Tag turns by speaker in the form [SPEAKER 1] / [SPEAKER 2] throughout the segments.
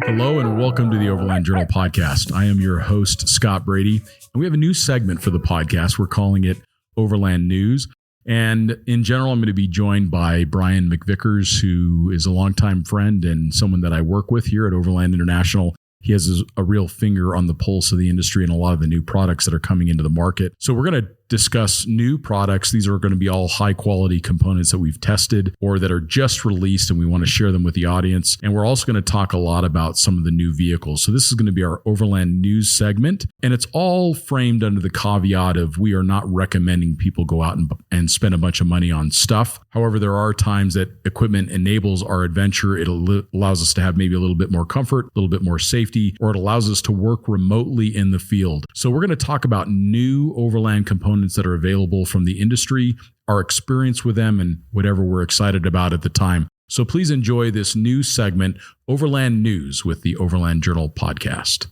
[SPEAKER 1] Hello and welcome to the Overland Journal podcast. I am your host, Scott Brady, and we have a new segment for the podcast. We're calling it Overland News. And in general, I'm going to be joined by Brian McVickers, who is a longtime friend and someone that I work with here at Overland International. He has a real finger on the pulse of the industry and a lot of the new products that are coming into the market. So we're going to discuss new products. These are going to be all high quality components that we've tested or that are just released, and we want to share them with the audience. And we're also going to talk a lot about some of the new vehicles. So this is going to be our Overland News segment, and it's all framed under the caveat of we are not recommending people go out and spend a bunch of money on stuff. However, there are times that equipment enables our adventure. It allows us to have maybe a little bit more comfort, a little bit more safety, or it allows us to work remotely in the field. So we're going to talk about new Overland components that are available from the industry, our experience with them, and whatever we're excited about at the time. So please enjoy this new segment, Overland News, with the Overland Journal podcast.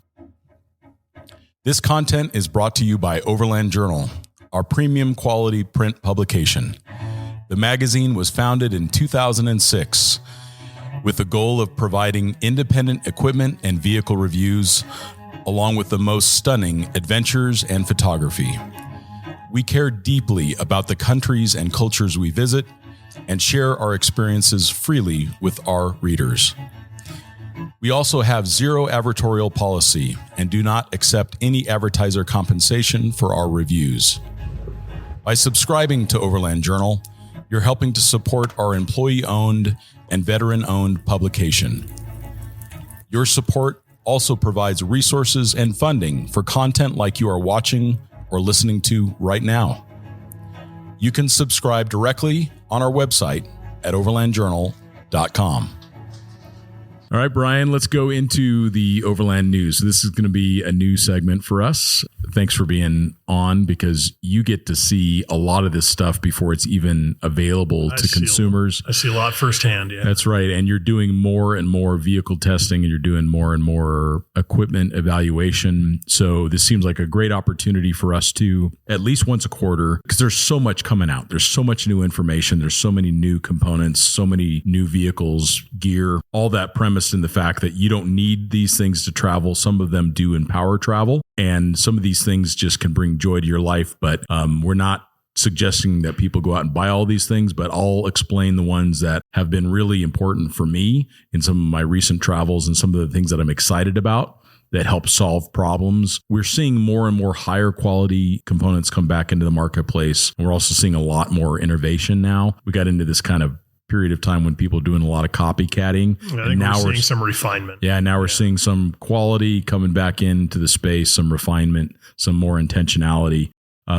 [SPEAKER 2] This content is brought to you by Overland Journal, our premium quality print publication. The magazine was founded in 2006 with the goal of providing independent equipment and vehicle reviews, along with the most stunning adventures and photography. We care deeply about the countries and cultures we visit and share our experiences freely with our readers. We also have zero advertorial policy and do not accept any advertiser compensation for our reviews. By subscribing to Overland Journal, you're helping to support our employee-owned and veteran-owned publication. Your support also provides resources and funding for content like you are watching or listening to right now. You can subscribe directly on our website at overlandjournal.com.
[SPEAKER 1] All right, Brian, let's go into the Overland News. So this is going to be a new segment for us. Thanks for being on, because you get to see a lot of this stuff before it's even available to consumers.
[SPEAKER 3] I see a lot firsthand. Yeah,
[SPEAKER 1] that's right. And you're doing more and more vehicle testing, and you're doing more and more equipment evaluation. So this seems like a great opportunity for us to, at least once a quarter, because there's so much coming out. There's so much new information. There's so many new components, so many new vehicles, gear, all that premise in the fact that you don't need these things to travel. Some of them do empower travel, and some of these things just can bring joy to your life. But we're not suggesting that people go out and buy all these things, but I'll explain the ones that have been really important for me in some of my recent travels and some of the things that I'm excited about that help solve problems. We're seeing more and more higher quality components come back into the marketplace. And we're also seeing a lot more innovation now. We got into this kind of period of time when people are doing a lot of copycatting.
[SPEAKER 3] I think we're seeing some refinement.
[SPEAKER 1] Yeah, now we're seeing some quality coming back into the space, some refinement, some more intentionality,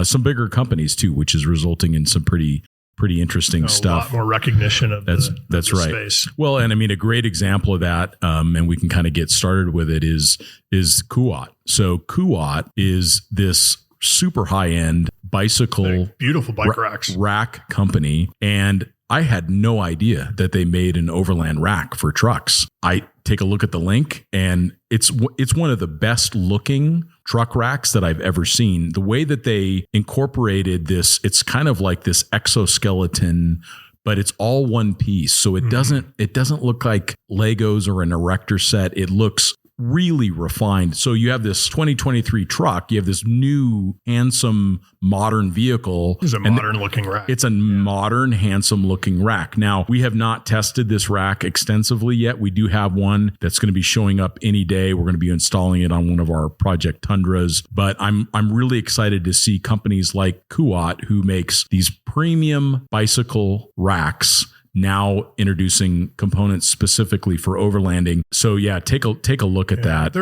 [SPEAKER 1] some bigger companies too, which is resulting in some pretty interesting stuff.
[SPEAKER 3] A lot more recognition of
[SPEAKER 1] that's right.
[SPEAKER 3] Space.
[SPEAKER 1] Well, and I mean, a great example of that, and we can kind of get started with it, is Kuat. So Kuat is this super high end bicycle,
[SPEAKER 3] beautiful bike racks,
[SPEAKER 1] rack company, and I had no idea that they made an Overland rack for trucks. I take a look at the link, and it's one of the best looking truck racks that I've ever seen. The way that they incorporated this, it's kind of like this exoskeleton, but it's all one piece. So it doesn't look like Legos or an erector set. It looks really refined. So you have this 2023 truck, you have this new, handsome, modern vehicle.
[SPEAKER 3] It's a modern looking rack.
[SPEAKER 1] It's a modern, handsome looking rack. Now, we have not tested this rack extensively yet. We do have one that's going to be showing up any day. We're going to be installing it on one of our Project Tundras. But I'm really excited to see companies like Kuat, who makes these premium bicycle racks, now introducing components specifically for overlanding. So yeah, take a look at that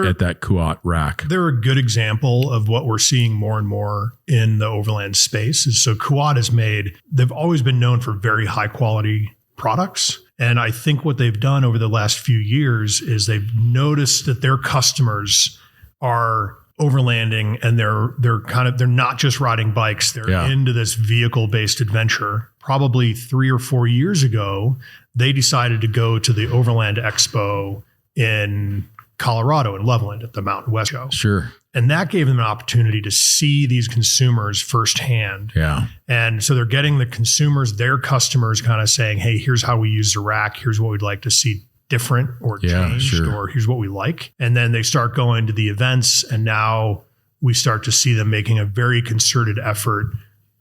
[SPEAKER 1] Kuat rack.
[SPEAKER 3] They're a good example of what we're seeing more and more in the overland space. So Kuat they've always been known for very high quality products. And I think what they've done over the last few years is they've noticed that their customers are overlanding, and they're not just riding bikes. They're into this vehicle-based adventure. Probably 3 or 4 years ago, they decided to go to the Overland Expo in Colorado and Loveland at the Mountain West Show.
[SPEAKER 1] Sure.
[SPEAKER 3] And that gave them an opportunity to see these consumers firsthand.
[SPEAKER 1] Yeah.
[SPEAKER 3] And so they're getting the consumers, their customers kind of saying, hey, here's how we use the rack. Here's what we'd like to see different or changed, or here's what we like. And then they start going to the events, and now we start to see them making a very concerted effort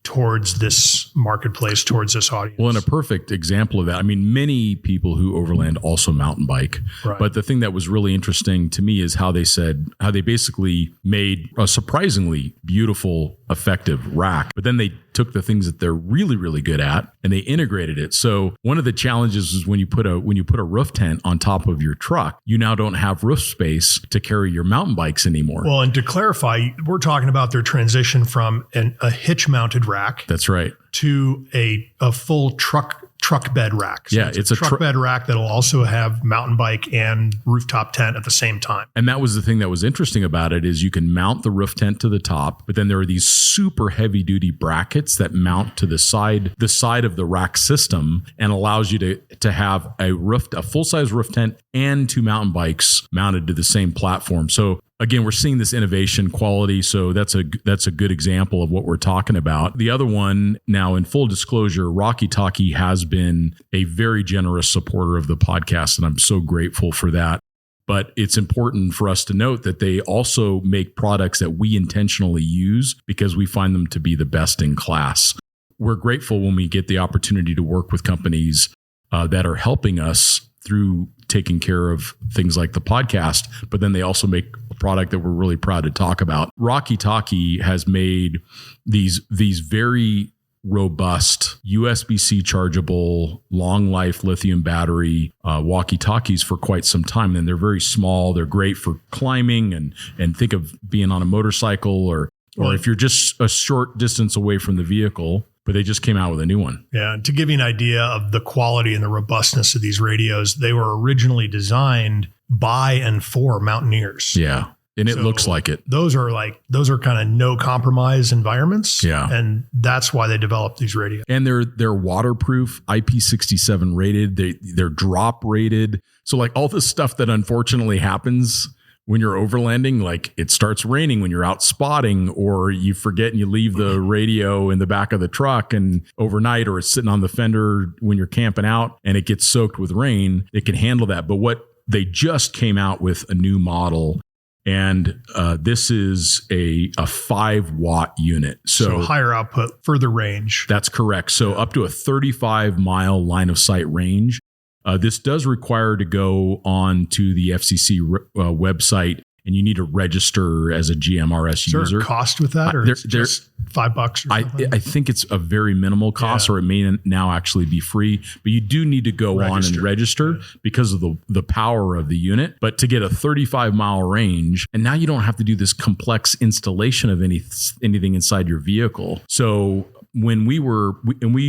[SPEAKER 3] towards this marketplace, towards this audience.
[SPEAKER 1] Well, and a perfect example of that, I mean, many people who overland also mountain bike.
[SPEAKER 3] Right.
[SPEAKER 1] But the thing that was really interesting to me is how they basically made a surprisingly beautiful, effective rack. But then they took the things that they're really, really good at and they integrated it. So one of the challenges is when you put a roof tent on top of your truck, you now don't have roof space to carry your mountain bikes anymore.
[SPEAKER 3] Well, and to clarify, we're talking about their transition from a hitch-mounted rack.
[SPEAKER 1] That's right.
[SPEAKER 3] To a full truck bed rack. So
[SPEAKER 1] yeah, it's a
[SPEAKER 3] truck bed rack that'll also have mountain bike and rooftop tent at the same time.
[SPEAKER 1] And that was the thing that was interesting about it is you can mount the roof tent to the top, but then there are these super heavy duty brackets that mount to the side of the rack system and allows you to have a full-size roof tent and 2 mountain bikes mounted to the same platform. So again, we're seeing this innovation quality. So that's a good example of what we're talking about. The other one, now in full disclosure, Rocky Talkie has been a very generous supporter of the podcast, and I'm so grateful for that. But it's important for us to note that they also make products that we intentionally use because we find them to be the best in class. We're grateful when we get the opportunity to work with companies that are helping us through taking care of things like the podcast, but then they also make a product that we're really proud to talk about. Rocky Talkie has made these very robust USB-C chargeable, long life lithium battery walkie-talkies for quite some time. And they're very small. They're great for climbing and think of being on a motorcycle or if you're just a short distance away from the vehicle. But they just came out with a new one.
[SPEAKER 3] Yeah. To give you an idea of the quality and the robustness of these radios, they were originally designed by and for mountaineers.
[SPEAKER 1] Yeah. And it looks like it.
[SPEAKER 3] Those are kind of no compromise environments.
[SPEAKER 1] Yeah.
[SPEAKER 3] And that's why they developed these radios.
[SPEAKER 1] And they're waterproof, IP67 rated. They're drop rated. So like all this stuff that unfortunately happens when you're overlanding, like it starts raining when you're out spotting, or you forget and you leave the radio in the back of the truck and overnight, or it's sitting on the fender when you're camping out and it gets soaked with rain, it can handle that. But what they just came out with a new model, and this is a 5-watt unit. So
[SPEAKER 3] higher output, further range.
[SPEAKER 1] That's correct. So up to a 35-mile line of sight range. This does require to go on to the FCC website, and you need to register as a GMRS user.
[SPEAKER 3] Is there a cost with that, or just $5 or something?
[SPEAKER 1] I think it's a very minimal cost, or it may now actually be free. But you do need to go on and register because of the power of the unit. But to get a 35-mile range, and now you don't have to do this complex installation of anything inside your vehicle. So when we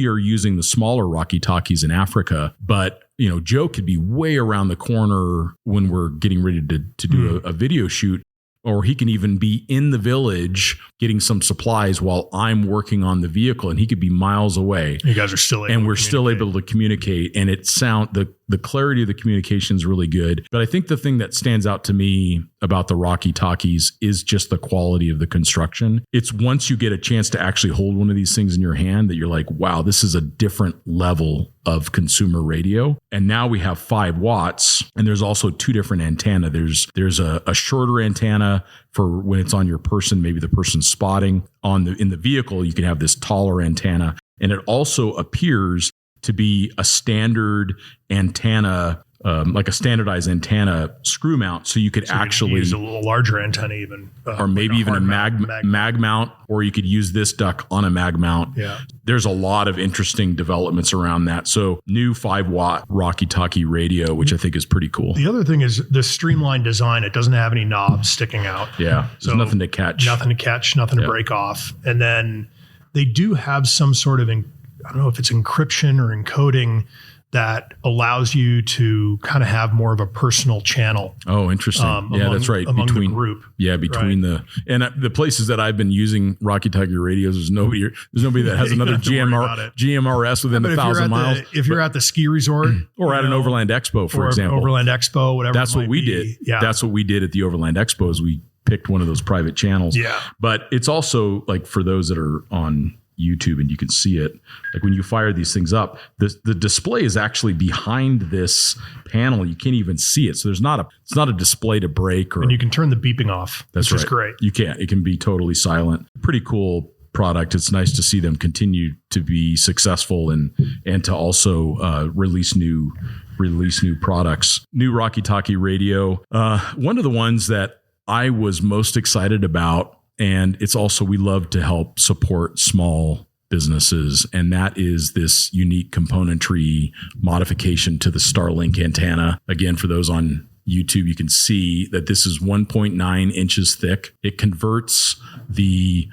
[SPEAKER 1] are using the smaller Rocky Talkies in Africa, but Joe could be way around the corner when we're getting ready to do a video shoot, or he can even be in the village getting some supplies while I'm working on the vehicle, and he could be miles away.
[SPEAKER 3] You guys are still able
[SPEAKER 1] and we're still able to communicate, and the clarity of the communication is really good. But I think the thing that stands out to me about the Rocky Talkies is just the quality of the construction. It's once you get a chance to actually hold one of these things in your hand that you're like, wow, this is a different level of consumer radio. And now we have 5 watts, and there's also 2 different antenna. There's a shorter antenna for when it's on your person, maybe the person's spotting. In the vehicle, you can have this taller antenna, and it also appears to be a standard antenna, like a standardized antenna screw mount. So you could actually
[SPEAKER 3] use a little larger antenna even.
[SPEAKER 1] Or maybe even a mag mount, or you could use this duck on a mag mount.
[SPEAKER 3] Yeah.
[SPEAKER 1] There's a lot of interesting developments around that. So new 5-watt Rocky Talkie radio, which I think is pretty cool.
[SPEAKER 3] The other thing is the streamlined design. It doesn't have any knobs sticking out.
[SPEAKER 1] Yeah. There's nothing to catch.
[SPEAKER 3] Nothing to break off. And then they do have some sort of, I don't know if it's encryption or encoding that allows you to kind of have more of a personal channel.
[SPEAKER 1] Oh, interesting. That's right.
[SPEAKER 3] Among the group.
[SPEAKER 1] Yeah, between the places that I've been using Rocky Tiger radios, there's nobody that has another GMRS within 1,000 miles.
[SPEAKER 3] If you're at the ski resort
[SPEAKER 1] or at an Overland Expo, for example.
[SPEAKER 3] Overland Expo, whatever.
[SPEAKER 1] That's what we did.
[SPEAKER 3] Yeah.
[SPEAKER 1] That's what we did at the Overland Expo is we picked one of those private channels.
[SPEAKER 3] Yeah.
[SPEAKER 1] But it's also like for those that are on YouTube and you can see it, like when you fire these things up, the display is actually behind this panel. You can't even see it. So it's not a display to break,
[SPEAKER 3] and you can turn the beeping off.
[SPEAKER 1] That's
[SPEAKER 3] which is great.
[SPEAKER 1] You can't. It can be totally silent. Pretty cool product. It's nice to see them continue to be successful and to also release new products. New Rocky Talkie radio. One of the ones that I was most excited about, and it's also, we love to help support small businesses, and that is this unique componentry modification to the Starlink antenna. Again, for those on YouTube, you can see that this is 1.9 inches thick. It converts the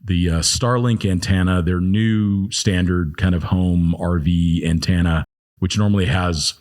[SPEAKER 1] Starlink antenna, their new standard kind of home RV antenna, which normally has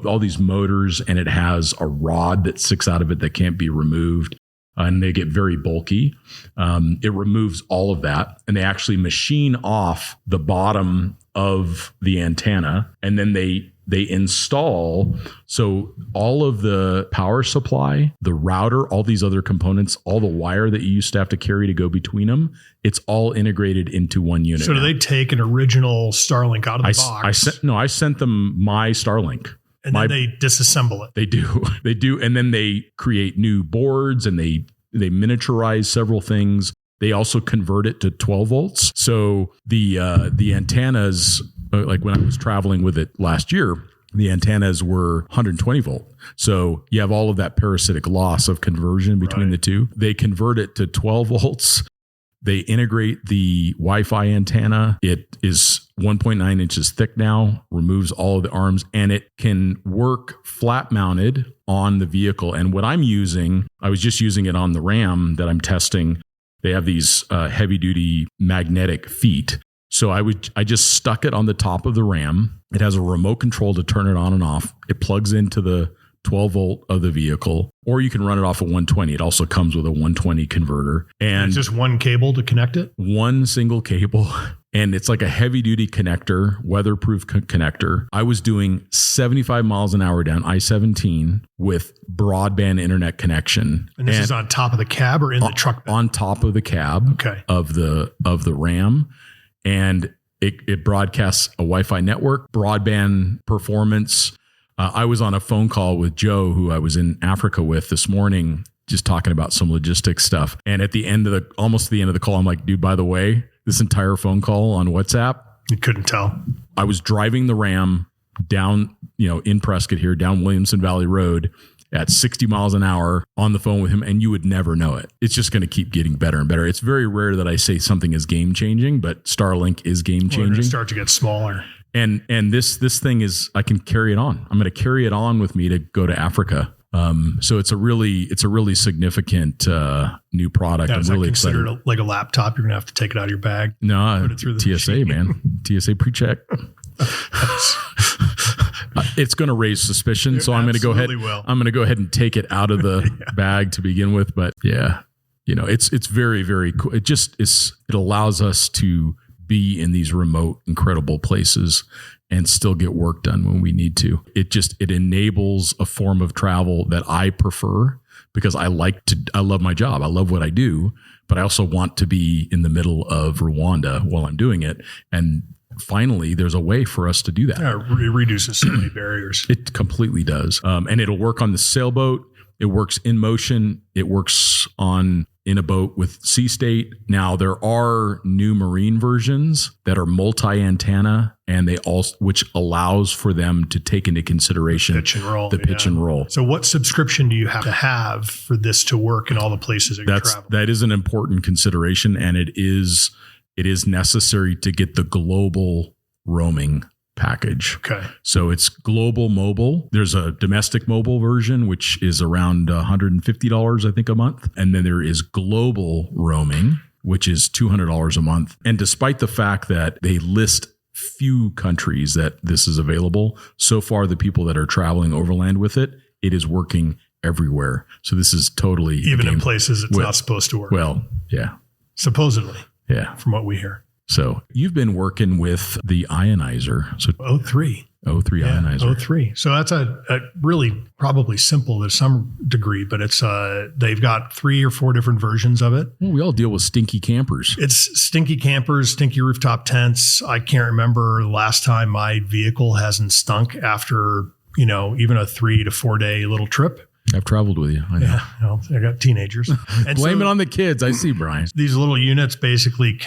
[SPEAKER 1] all these motors, and it has a rod that sticks out of it that can't be removed. And they get very bulky. It removes all of that, and they actually machine off the bottom of the antenna, and then they install. So all of the power supply, the router, all these other components, all the wire that you used to have to carry to go between them, it's all integrated into one unit.
[SPEAKER 3] So do they take an original Starlink out of the box?
[SPEAKER 1] I sent them my Starlink.
[SPEAKER 3] And then they disassemble it.
[SPEAKER 1] They do. And then they create new boards, and they miniaturize several things. They also convert it to 12 volts. So the antennas, like when I was traveling with it last year, the antennas were 120 volt. So you have all of that parasitic loss of conversion between the two. They convert it to 12 volts. They integrate the Wi-Fi antenna. It is 1.9 inches thick now, removes all of the arms, and it can work flat mounted on the vehicle. And what I'm using, I was just using it on the Ram that I'm testing. They have these heavy duty magnetic feet. So I just stuck it on the top of the Ram. It has a remote control to turn it on and off. It plugs into the 12 volt of the vehicle, or you can run it off a 120. It also comes with a 120 converter, and
[SPEAKER 3] it's just one cable to connect it.
[SPEAKER 1] One single cable, and it's like a heavy duty connector, weatherproof connector. I was doing 75 miles an hour down I-17 with broadband internet connection.
[SPEAKER 3] And this is on top of the cab or in the truck bed?
[SPEAKER 1] On top of the cab of the Ram, and it broadcasts a Wi-Fi network, broadband performance. I was on a phone call with Joe, who I was in Africa with this morning, just talking about some logistics stuff. And at the end of almost the end of the call, I'm like, dude, by the way, this entire phone call on WhatsApp.
[SPEAKER 3] You couldn't tell.
[SPEAKER 1] I was driving the Ram down, in Prescott here, down Williamson Valley Road at 60 miles an hour on the phone with him, and you would never know it. It's just going to keep getting better and better. It's very rare that I say something is game changing, but Starlink is game changing.
[SPEAKER 3] We're going to start to get smaller.
[SPEAKER 1] And this thing is, I can carry it on. I'm going to carry it on with me to go to Africa. So it's a really significant new product.
[SPEAKER 3] I'm
[SPEAKER 1] really excited.
[SPEAKER 3] Considered like a laptop. You're going to have to take it out of your bag.
[SPEAKER 1] No,
[SPEAKER 3] put it through the
[SPEAKER 1] TSA,
[SPEAKER 3] machine.
[SPEAKER 1] man. TSA pre-check. It's going to raise suspicion. So I'm going to go ahead. I'm going to go ahead and take it out of the bag to begin with. But yeah, it's very, very cool. It allows us to be in these remote, incredible places and still get work done when we need to. It enables a form of travel that I prefer, because I love my job. I love what I do, but I also want to be in the middle of Rwanda while I'm doing it. And finally, there's a way for us to do that.
[SPEAKER 3] Yeah, it reduces so many barriers.
[SPEAKER 1] It completely does. And it'll work on the sailboat. It works in motion. It works in a boat with sea state. Now, there are new marine versions that are multi-antenna, and which allows for them to take into consideration the pitch and roll.
[SPEAKER 3] So what subscription do you have to have for this to work in all the places that you travel?
[SPEAKER 1] That is an important consideration, and it is necessary to get the global roaming package.
[SPEAKER 3] Okay.
[SPEAKER 1] So it's global mobile. There's a domestic mobile version, which is around $150, I think, a month. And then there is global roaming, which is $200 a month. And despite the fact that they list few countries that this is available. So far, the people that are traveling overland with it, it is working everywhere. So this is totally
[SPEAKER 3] even in places it's not supposed to work.
[SPEAKER 1] Well, yeah.
[SPEAKER 3] Supposedly.
[SPEAKER 1] Yeah.
[SPEAKER 3] From what we hear.
[SPEAKER 1] So you've been working with the ionizer. So
[SPEAKER 3] O3.
[SPEAKER 1] O3 ionizer.
[SPEAKER 3] O3. So that's a really probably simple to some degree, but it's they've got 3 or 4 different versions of it.
[SPEAKER 1] Well, we all deal with stinky campers.
[SPEAKER 3] It's stinky campers, stinky rooftop tents. I can't remember the last time my vehicle hasn't stunk after, even a 3 to 4 day little trip.
[SPEAKER 1] I've traveled with you. I know.
[SPEAKER 3] Yeah, well, I got teenagers. And
[SPEAKER 1] Blame it on the kids. I see, Brian.
[SPEAKER 3] These little units basically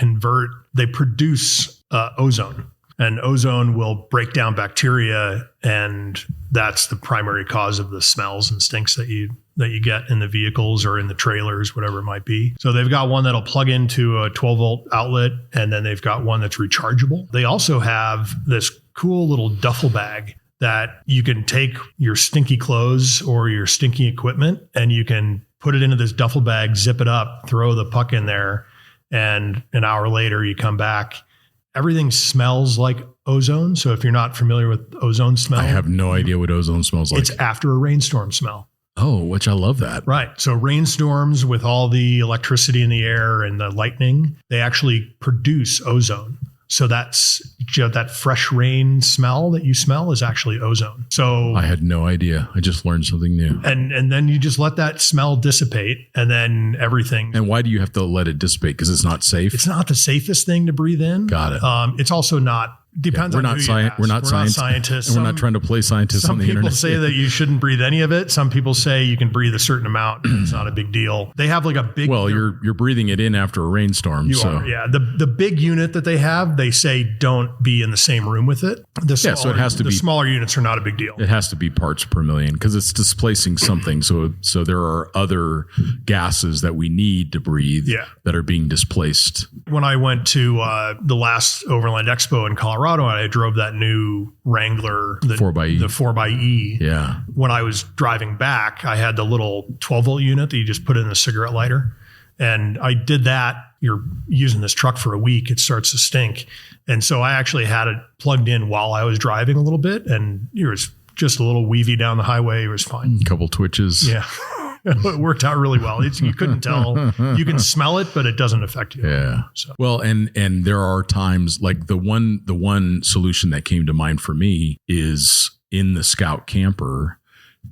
[SPEAKER 3] they produce ozone. And ozone will break down bacteria, and that's the primary cause of the smells and stinks that you get in the vehicles or in the trailers, whatever it might be. So they've got one that'll plug into a 12-volt outlet, and then they've got one that's rechargeable. They also have this cool little duffel bag that you can take your stinky clothes or your stinky equipment, and you can put it into this duffel bag, zip it up, throw the puck in there, and an hour later you come back. Everything smells like ozone. So if you're not familiar with ozone smell,
[SPEAKER 1] I have no idea what ozone smells like.
[SPEAKER 3] It's after a rainstorm smell.
[SPEAKER 1] Oh, which I love that.
[SPEAKER 3] Right. So rainstorms with all the electricity in the air and the lightning, they actually produce ozone. So that's that fresh rain smell that you smell is actually ozone. So
[SPEAKER 1] I had no idea. I just learned something new.
[SPEAKER 3] And then you just let that smell dissipate, and then everything.
[SPEAKER 1] And why do you have to let it dissipate? Because it's not safe?
[SPEAKER 3] It's not the safest thing to breathe in.
[SPEAKER 1] Got it.
[SPEAKER 3] It's also not. Depends on who you ask.
[SPEAKER 1] We're not
[SPEAKER 3] scientists.
[SPEAKER 1] And we're not trying to play scientists on the internet.
[SPEAKER 3] Some people say that you shouldn't breathe any of it. Some people say you can breathe a certain amount. And it's not a big deal. They have like a big.
[SPEAKER 1] Well, you're breathing it in after a rainstorm.
[SPEAKER 3] You are, yeah. The big unit that they have, they say don't be in the same room with it.
[SPEAKER 1] So it has to be.
[SPEAKER 3] The smaller units are not a big deal.
[SPEAKER 1] It has to be parts per million because it's displacing something. So there are other gases that we need to breathe that are being displaced.
[SPEAKER 3] When I went to the last Overland Expo in Colorado, and I drove that new Wrangler, the
[SPEAKER 1] 4xe.
[SPEAKER 3] The 4xe.
[SPEAKER 1] Yeah.
[SPEAKER 3] When I was driving back, I had the little 12-volt unit that you just put in a cigarette lighter. And I did that. You're using this truck for a week, it starts to stink. And so I actually had it plugged in while I was driving a little bit, and it was just a little weavy down the highway. It was fine.
[SPEAKER 1] A couple twitches.
[SPEAKER 3] Yeah. It worked out really well. You couldn't tell. You can smell it, but it doesn't affect you.
[SPEAKER 1] Yeah.
[SPEAKER 3] So.
[SPEAKER 1] Well, and there are times like the one solution that came to mind for me is in the Scout camper.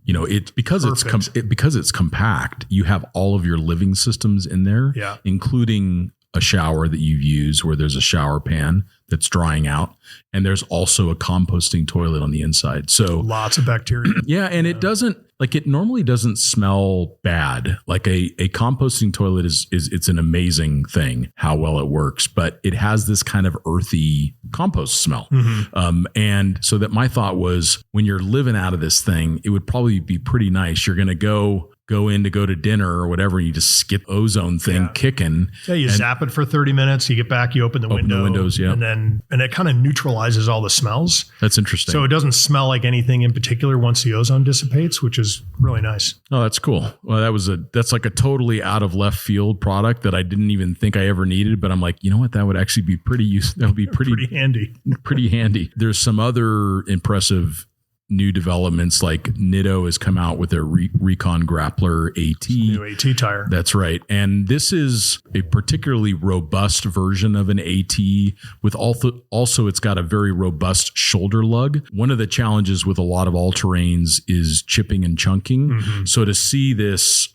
[SPEAKER 1] It's because it's compact. You have all of your living systems in there, including a shower that you've used where there's a shower pan that's drying out. And there's also a composting toilet on the inside. So
[SPEAKER 3] lots of bacteria.
[SPEAKER 1] Yeah. And it normally doesn't smell bad. Like a composting toilet it's an amazing thing, how well it works, but it has this kind of earthy compost smell. Mm-hmm. And so that my thought was when you're living out of this thing, it would probably be pretty nice. You're going to go to dinner or whatever, and you just skip ozone thing kicking.
[SPEAKER 3] Yeah, you zap it for 30 minutes, you get back, you open the
[SPEAKER 1] windows, yeah.
[SPEAKER 3] And it kind of neutralizes all the smells.
[SPEAKER 1] That's interesting.
[SPEAKER 3] So it doesn't smell like anything in particular once the ozone dissipates, which is really nice.
[SPEAKER 1] Oh, that's cool. Well, that's like a totally out of left field product that I didn't even think I ever needed, but I'm like, you know what? That would actually be pretty useful. That would be pretty
[SPEAKER 3] handy.
[SPEAKER 1] Pretty handy. There's some other impressive new developments, like Nitto has come out with their Recon Grappler AT.
[SPEAKER 3] New AT tire.
[SPEAKER 1] That's right. And this is a particularly robust version of an AT with also it's got a very robust shoulder lug. One of the challenges with a lot of all-terrains is chipping and chunking. Mm-hmm. So to see this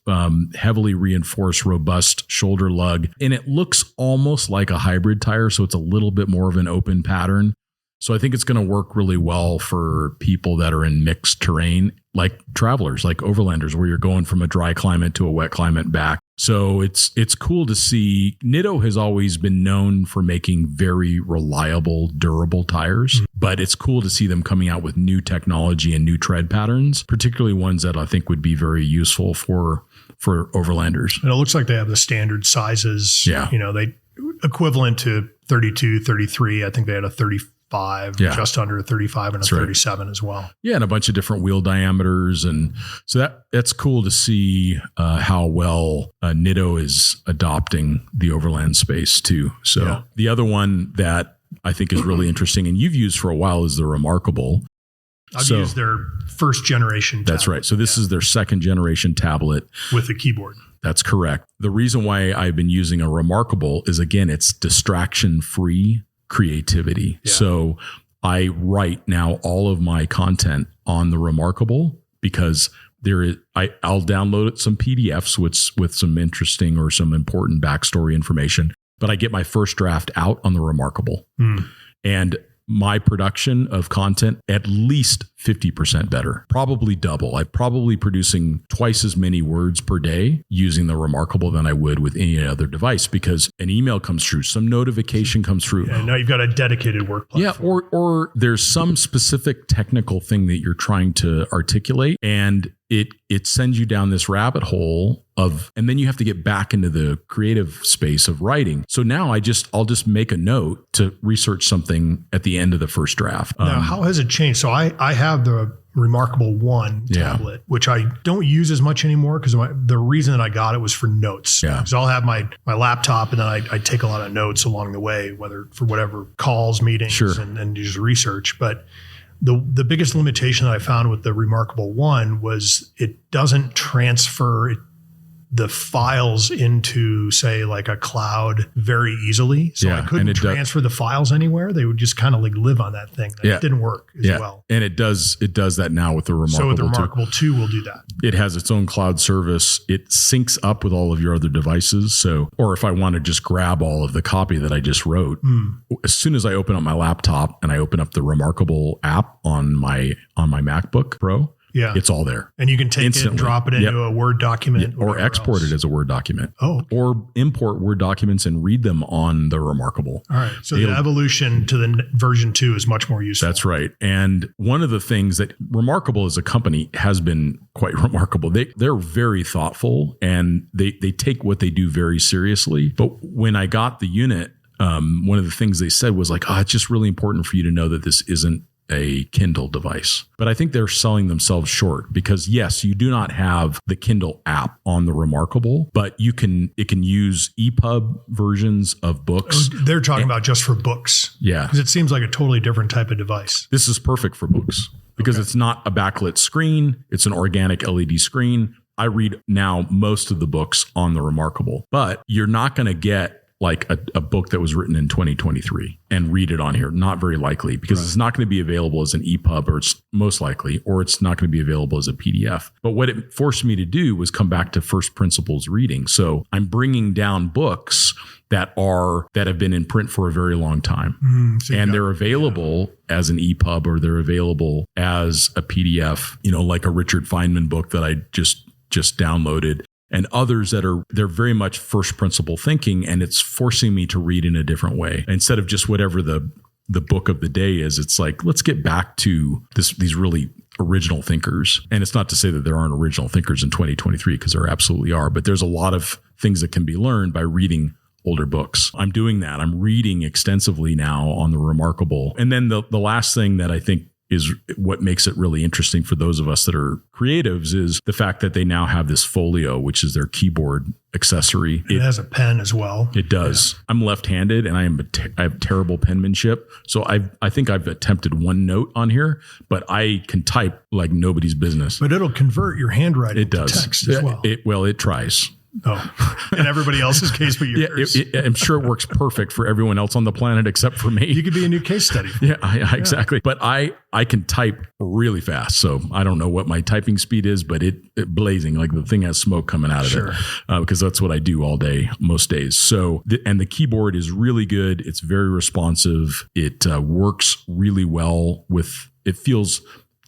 [SPEAKER 1] heavily reinforced, robust shoulder lug, and it looks almost like a hybrid tire. So it's a little bit more of an open pattern. So I think it's going to work really well for people that are in mixed terrain, like travelers, like overlanders, where you're going from a dry climate to a wet climate back. So it's cool to see. Nitto has always been known for making very reliable, durable tires, but it's cool to see them coming out with new technology and new tread patterns, particularly ones that I think would be very useful for overlanders.
[SPEAKER 3] And it looks like they have the standard sizes.
[SPEAKER 1] Yeah.
[SPEAKER 3] They equivalent to 32, 33. I think they had a 35, just under a 35 and a 37 as well. Yeah,
[SPEAKER 1] and a bunch of different wheel diameters. And so that's cool to see how well Nitto is adopting the overland space too. So the other one that I think is really interesting and you've used for a while is the Remarkable.
[SPEAKER 3] I've used their first generation tablet.
[SPEAKER 1] That's right. So this is their second generation tablet.
[SPEAKER 3] With a keyboard.
[SPEAKER 1] That's correct. The reason why I've been using a Remarkable is, again, it's distraction-free creativity. Yeah. So I write now all of my content on the Remarkable because I'll download some PDFs with some interesting or some important backstory information, but I get my first draft out on the Remarkable. And my production of content at least 50% better, probably double. I'm probably producing twice as many words per day using the Remarkable than I would with any other device because an email comes through, some notification comes through.
[SPEAKER 3] Yeah, now you've got a dedicated work platform.
[SPEAKER 1] Yeah, or there's some specific technical thing that you're trying to articulate and it sends you down this rabbit hole and then you have to get back into the creative space of writing. So now I'll just make a note to research something at the end of the first draft.
[SPEAKER 3] Now, how has it changed? So I have the Remarkable 1 tablet, which I don't use as much anymore because the reason that I got it was for notes.
[SPEAKER 1] Yeah.
[SPEAKER 3] So I'll have my laptop and then I take a lot of notes along the way, whether for whatever calls, meetings, and just research. But the biggest limitation that I found with the Remarkable 1 was it doesn't transfer the files into, say, like a cloud very easily. So I couldn't transfer the files anywhere. They would just kind of like live on that thing. It didn't work as well.
[SPEAKER 1] And it does that now with the Remarkable 2.
[SPEAKER 3] So with the Remarkable 2 will do that.
[SPEAKER 1] It has its own cloud service. It syncs up with all of your other devices. So, or if I want to just grab all of the copy that I just wrote, as soon as I open up my laptop and I open up the Remarkable app on my MacBook Pro, it's all there.
[SPEAKER 3] And you can take it and drop it into a Word document.
[SPEAKER 1] Or export it as a Word document.
[SPEAKER 3] Oh.
[SPEAKER 1] Or import Word documents and read them on the Remarkable.
[SPEAKER 3] All right. So the evolution to the version 2 is much more useful.
[SPEAKER 1] That's right. And one of the things that Remarkable as a company has been quite remarkable. They're very thoughtful and they take what they do very seriously. But when I got the unit, one of the things they said was like, it's just really important for you to know that this isn't a Kindle device. But I think they're selling themselves short because yes, you do not have the Kindle app on the Remarkable, but it can use EPUB versions of books.
[SPEAKER 3] They're talking about just for books.
[SPEAKER 1] Yeah.
[SPEAKER 3] Because it seems like a totally different type of device.
[SPEAKER 1] This is perfect for books because it's not a backlit screen. It's an organic LED screen. I read now most of the books on the Remarkable, but you're not going to get like a book that was written in 2023 and read it on here. Not very likely because it's not going to be available as an EPUB or it's most likely, or it's not going to be available as a PDF. But what it forced me to do was come back to first principles reading. So I'm bringing down books that have been in print for a very long time. And they're available as an EPUB or they're available as a PDF, like a Richard Feynman book that I just downloaded. And others they're very much first principle thinking, and it's forcing me to read in a different way. Instead of just whatever the book of the day is, it's like, let's get back to these really original thinkers. And it's not to say that there aren't original thinkers in 2023, because there absolutely are, but there's a lot of things that can be learned by reading older books. I'm doing that. I'm reading extensively now on the Remarkable. And then the last thing that I think is what makes it really interesting for those of us that are creatives is the fact that they now have this folio, which is their keyboard accessory.
[SPEAKER 3] It has a pen as well.
[SPEAKER 1] It does. Yeah. I'm left-handed and I have terrible penmanship. So I think I've attempted one note on here, but I can type like nobody's business.
[SPEAKER 3] But it'll convert your handwriting
[SPEAKER 1] to
[SPEAKER 3] text as well.
[SPEAKER 1] It tries.
[SPEAKER 3] Oh, in everybody else's case but yours.
[SPEAKER 1] I'm sure it works perfect for everyone else on the planet except for me.
[SPEAKER 3] You could be a new case study.
[SPEAKER 1] Exactly. But I can type really fast. So I don't know what my typing speed is, but it blazing, like the thing has smoke coming out of it because that's what I do all day, most days. So, and the keyboard is really good. It's very responsive. It works really well it feels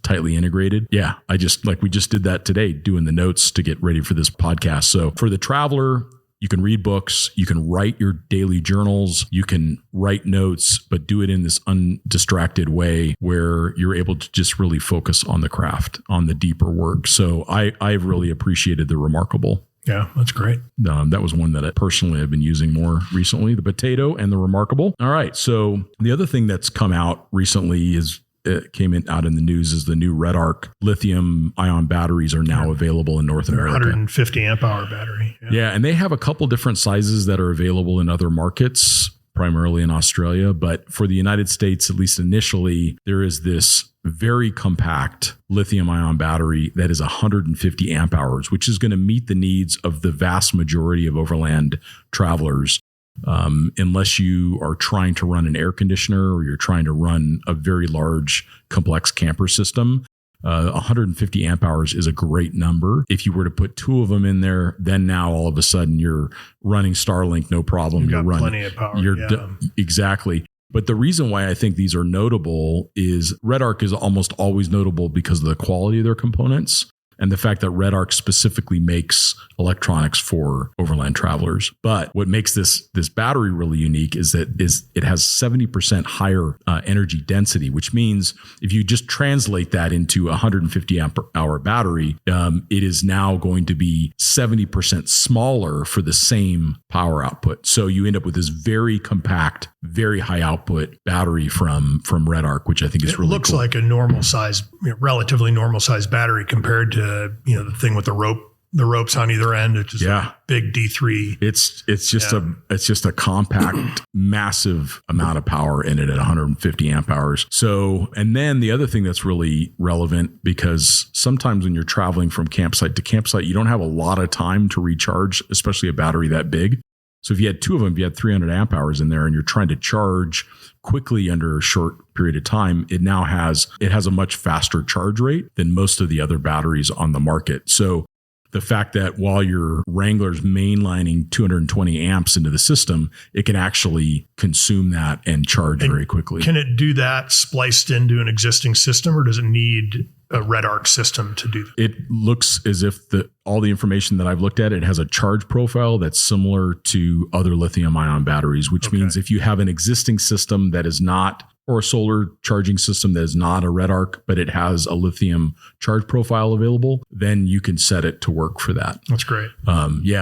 [SPEAKER 1] tightly integrated. Yeah. We just did that today, doing the notes to get ready for this podcast. So for the traveler, you can read books, you can write your daily journals, you can write notes, but do it in this undistracted way where you're able to just really focus on the craft, on the deeper work. So I've really appreciated the Remarkable.
[SPEAKER 3] Yeah, that's great.
[SPEAKER 1] That was one that I personally have been using more recently, the Potato and the Remarkable. All right. So the other thing that's come out recently out in the news is the new Red Arc lithium ion batteries are now available in North America.
[SPEAKER 3] 150 amp hour battery.
[SPEAKER 1] Yeah. And they have a couple different sizes that are available in other markets. primarily in Australia. But for the United States, at least initially, there is this very compact lithium ion battery that is 150 amp hours, which is going to meet the needs of the vast majority of overland travelers. Unless you are trying to run an air conditioner or you're trying to run a very large, complex camper system, 150 amp hours is a great number. If you were to put 2 of them in there, then now all of a sudden you're running Starlink, no problem.
[SPEAKER 3] You've got
[SPEAKER 1] running
[SPEAKER 3] plenty of power.
[SPEAKER 1] Exactly. But the reason why I think these are notable is RedArc is almost always notable because of the quality of their components and the fact that RedArc specifically makes electronics for overland travelers. But what makes this battery really unique is that it has 70% higher energy density, which means if you just translate that into a 150 amp hour battery, it is now going to be 70% smaller for the same power output. So you end up with this very compact, very high output battery from RedArc, which I think is really cool. It
[SPEAKER 3] looks like a normal size, relatively normal size battery compared to the thing with the ropes on either end. It's just a big D3.
[SPEAKER 1] It's just a compact, massive amount of power in it at 150 amp hours. So, and then the other thing that's really relevant, because sometimes when you're traveling from campsite to campsite, you don't have a lot of time to recharge, especially a battery that big. So if you had 2 of them, if you had 300 amp hours in there and you're trying to charge quickly under a short period of time, it has a much faster charge rate than most of the other batteries on the market. So the fact that while your Wrangler's mainlining 220 amps into the system, it can actually consume that and charge very quickly.
[SPEAKER 3] Can it do that spliced into an existing system, or does it need a RedArc system to do that?
[SPEAKER 1] It looks as if all the information that I've looked at, it has a charge profile that's similar to other lithium ion batteries, which means if you have an existing system that is not, or a solar charging system that is not a RedArc, but it has a lithium charge profile available, then you can set it to work for that.
[SPEAKER 3] That's great.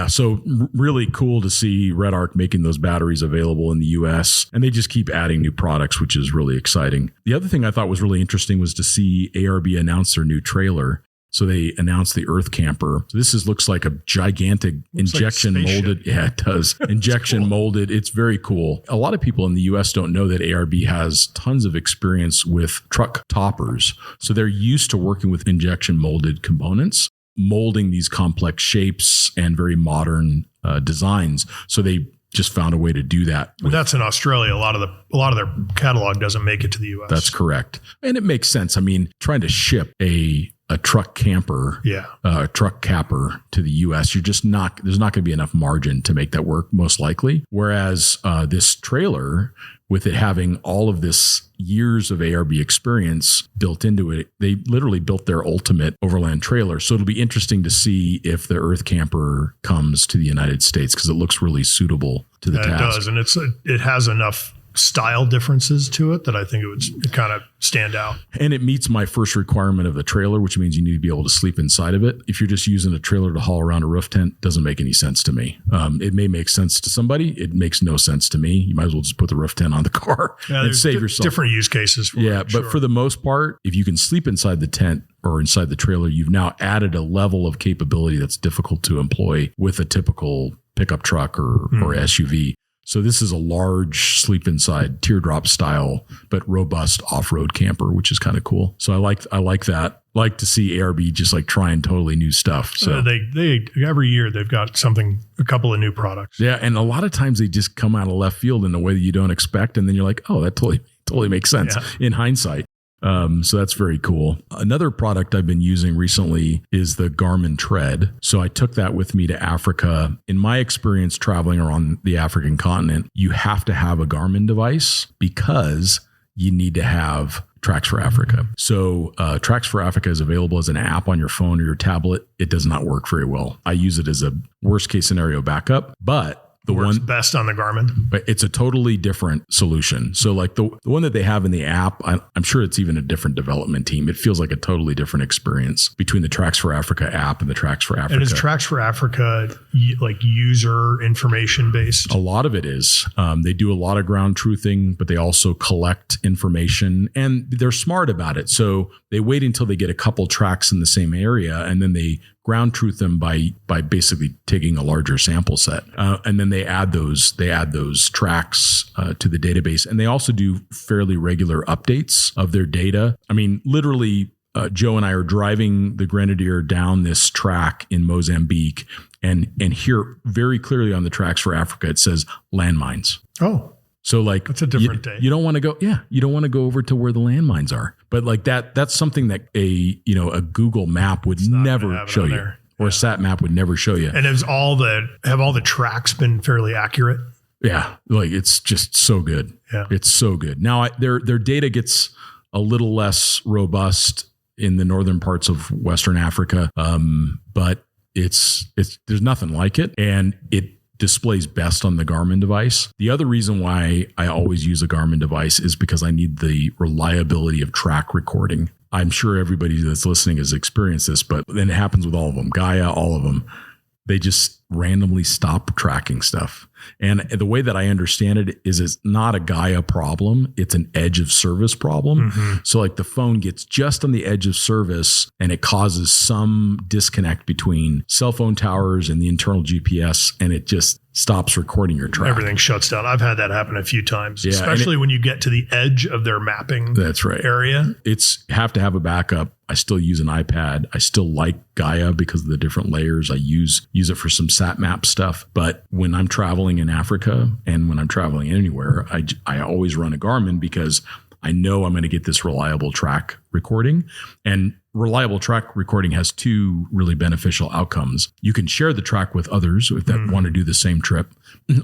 [SPEAKER 1] So really cool to see RedArc making those batteries available in the US, and they just keep adding new products, which is really exciting. The other thing I thought was really interesting was to see ARB announce their new trailer. So they announced the Earth Camper. So this looks like a gigantic injection molded. Yeah, it does. Injection molded. It's very cool. A lot of people in the US don't know that ARB has tons of experience with truck toppers. So they're used to working with injection molded components, molding these complex shapes and very modern designs. So they just found a way to do that.
[SPEAKER 3] That's in Australia. A lot of their catalog doesn't make it to the US.
[SPEAKER 1] That's correct. And it makes sense. I mean, trying to ship a truck camper, a truck capper to the US, there's not going to be enough margin to make that work, most likely. Whereas this trailer, with it having all of this years of ARB experience built into it, they literally built their ultimate overland trailer. So it'll be interesting to see if the Earth Camper comes to the United States, because it looks really suitable to the task.
[SPEAKER 3] It does, and it has enough style differences to it that I think it would kind of stand out.
[SPEAKER 1] And it meets my first requirement of the trailer, which means you need to be able to sleep inside of it. If you're just using a trailer to haul around a roof tent, doesn't make any sense to me. It may make sense to somebody. It makes no sense to me. You might as well just put the roof tent on the car and save yourself.
[SPEAKER 3] Different use cases for it.
[SPEAKER 1] But for the most part, if you can sleep inside the tent or inside the trailer, you've now added a level of capability that's difficult to employ with a typical pickup truck or SUV. So this is a large sleep inside teardrop style, but robust off-road camper, which is kind of cool. So I like that. Like to see ARB just like trying totally new stuff. So
[SPEAKER 3] they every year they've got a couple of new products.
[SPEAKER 1] Yeah. And a lot of times they just come out of left field in a way that you don't expect. And then you're like, oh, that totally makes sense in hindsight. So that's very cool. Another product I've been using recently is the Garmin Tread. So I took that with me to Africa. In my experience traveling around the African continent, you have to have a Garmin device because you need to have Tracks for Africa. So Tracks for Africa is available as an app on your phone or your tablet. It does not work very well. I use it as a worst case scenario backup, but
[SPEAKER 3] the works best on the Garmin.
[SPEAKER 1] But it's a totally different solution. So like the one that they have in the app, I'm sure it's even a different development team. It feels like a totally different experience between the Tracks for Africa app and the Tracks for Africa.
[SPEAKER 3] And is Tracks for Africa like user information based?
[SPEAKER 1] A lot of it is. They do a lot of ground truthing, but they also collect information, and they're smart about it. So they wait until they get a couple tracks in the same area, and then they ground truth them by basically taking a larger sample set, and then they add those tracks to the database, and they also do fairly regular updates of their data. I mean, literally, Joe and I are driving the Grenadier down this track in Mozambique, and here very clearly on the tracks for Africa it says landmines.
[SPEAKER 3] Oh.
[SPEAKER 1] So like
[SPEAKER 3] that's a different day.
[SPEAKER 1] You don't want to go. Yeah. You don't want to go over to where the landmines are, but like that's something that a Google map would never show you, or a sat map would never show you.
[SPEAKER 3] And have all the tracks been fairly accurate?
[SPEAKER 1] Yeah. Like it's just so good.
[SPEAKER 3] Yeah.
[SPEAKER 1] It's so good. Now their data gets a little less robust in the northern parts of Western Africa. But it's there's nothing like it. And it displays best on the Garmin device. The other reason why I always use a Garmin device is because I need the reliability of track recording. I'm sure everybody that's listening has experienced this, but then it happens with all of them. Gaia, all of them. They just randomly stop tracking stuff. And the way that I understand it is it's not a Gaia problem. It's an edge of service problem. Mm-hmm. So like the phone gets just on the edge of service and it causes some disconnect between cell phone towers and the internal GPS, and it just stops recording your track.
[SPEAKER 3] Everything shuts down. I've had that happen a few times, especially when you get to the edge of their mapping area. It's
[SPEAKER 1] have to have a backup. I still use an iPad. I still like Gaia because of the different layers. I use it for some sat map stuff. But when I'm traveling in Africa and when I'm traveling anywhere, I always run a Garmin because I know I'm going to get this reliable track recording. And reliable track recording has two really beneficial outcomes. You can share the track with others if that want to do the same trip,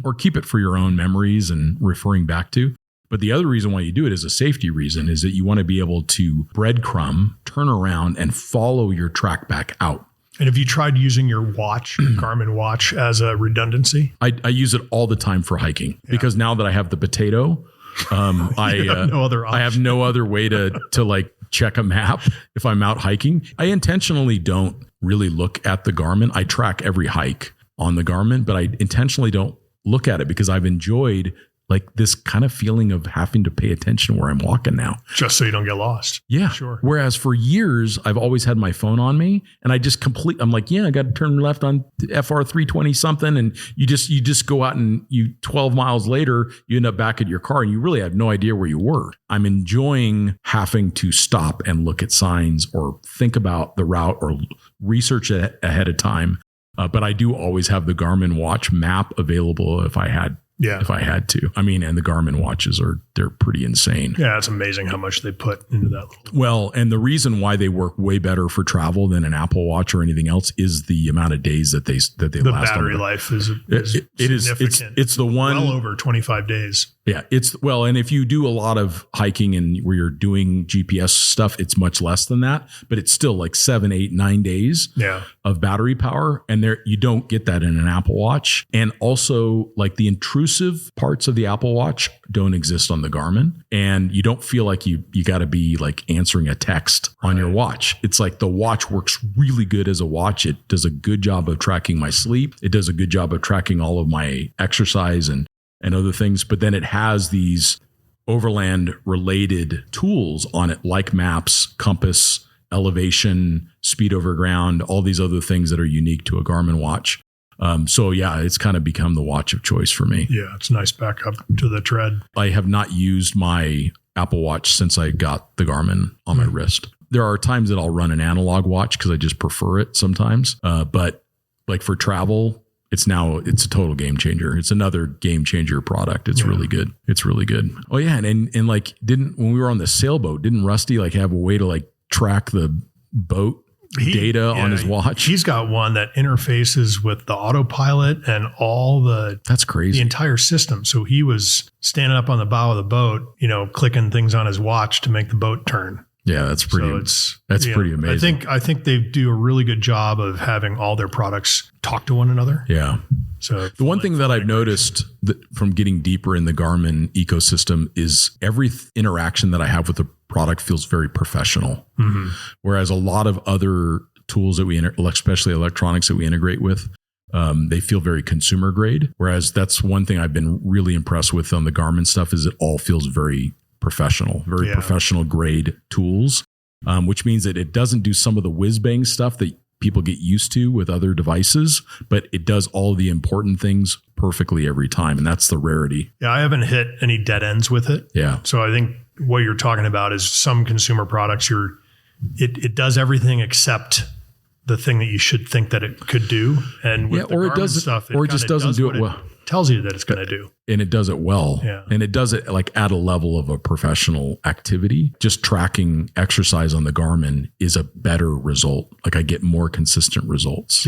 [SPEAKER 1] or keep it for your own memories and referring back to. But the other reason why you do it is a safety reason, is that you want to be able to breadcrumb, turn around, and follow your track back out.
[SPEAKER 3] And have you tried using your watch, Garmin watch, as a redundancy?
[SPEAKER 1] I use it all the time for hiking because now that I have the potato, I have no other way to like check a map if I'm out hiking. I intentionally don't really look at the Garmin. I track every hike on the Garmin, but I intentionally don't look at it because I've enjoyed like this kind of feeling of having to pay attention where I'm walking now.
[SPEAKER 3] Just so you don't get lost.
[SPEAKER 1] Yeah.
[SPEAKER 3] Sure.
[SPEAKER 1] Whereas for years, I've always had my phone on me and I just I'm like, I got to turn left on FR 320 something. And you just go out and 12 miles later, you end up back at your car and you really have no idea where you were. I'm enjoying having to stop and look at signs or think about the route or research it ahead of time. But I do always have the Garmin watch map available if I had to. I mean, and the Garmin watches they're pretty insane.
[SPEAKER 3] Yeah, it's amazing how much they put into that.
[SPEAKER 1] Well, and the reason why they work way better for travel than an Apple Watch or anything else is the amount of days that they last. The
[SPEAKER 3] battery life is significant.
[SPEAKER 1] It's the one
[SPEAKER 3] well over 25 days.
[SPEAKER 1] Yeah, and if you do a lot of hiking and where you're doing GPS stuff, it's much less than that, but it's still like 7, 8, 9 days of battery power. And you don't get that in an Apple Watch. And also like the intrusive parts of the Apple Watch don't exist on the Garmin. And you don't feel like you got to be like answering a text on your watch. It's like the watch works really good as a watch. It does a good job of tracking my sleep. It does a good job of tracking all of my exercise and other things. But then it has these Overland related tools on it, like maps, compass, elevation, speed over ground, all these other things that are unique to a Garmin watch. So it's kind of become the watch of choice for me.
[SPEAKER 3] Yeah, it's a nice backup to the tread.
[SPEAKER 1] I have not used my Apple Watch since I got the Garmin on my wrist. There are times that I'll run an analog watch because I just prefer it sometimes. But like for travel, it's a total game changer. It's another game changer product. It's really good. It's really good. Oh yeah. And like when we were on the sailboat, didn't Rusty like have a way to like track the boat data on his watch?
[SPEAKER 3] He's got one that interfaces with the autopilot and all
[SPEAKER 1] that's crazy.
[SPEAKER 3] The entire system. So he was standing up on the bow of the boat, clicking things on his watch to make the boat turn.
[SPEAKER 1] Yeah, that's pretty. That's pretty amazing.
[SPEAKER 3] I think they do a really good job of having all their products talk to one another.
[SPEAKER 1] Yeah.
[SPEAKER 3] So
[SPEAKER 1] the one thing that I've noticed from getting deeper in the Garmin ecosystem is every interaction that I have with the product feels very professional. Mm-hmm. Whereas a lot of other tools that especially electronics that we integrate with, they feel very consumer grade. Whereas that's one thing I've been really impressed with on the Garmin stuff is it all feels very professional grade tools, which means that it doesn't do some of the whiz bang stuff that people get used to with other devices, but it does all the important things perfectly every time. And that's the rarity.
[SPEAKER 3] Yeah, I haven't hit any dead ends with it.
[SPEAKER 1] Yeah.
[SPEAKER 3] So I think what you're talking about is some consumer products, it does everything except the thing that you should think that it could do. And with
[SPEAKER 1] or it doesn't,
[SPEAKER 3] stuff,
[SPEAKER 1] or it just doesn't do it well.
[SPEAKER 3] Tells you that it's going to do.
[SPEAKER 1] And it does it well.
[SPEAKER 3] Yeah.
[SPEAKER 1] And it does it like at a level of a professional activity. Just tracking exercise on the Garmin is a better result. Like I get more consistent results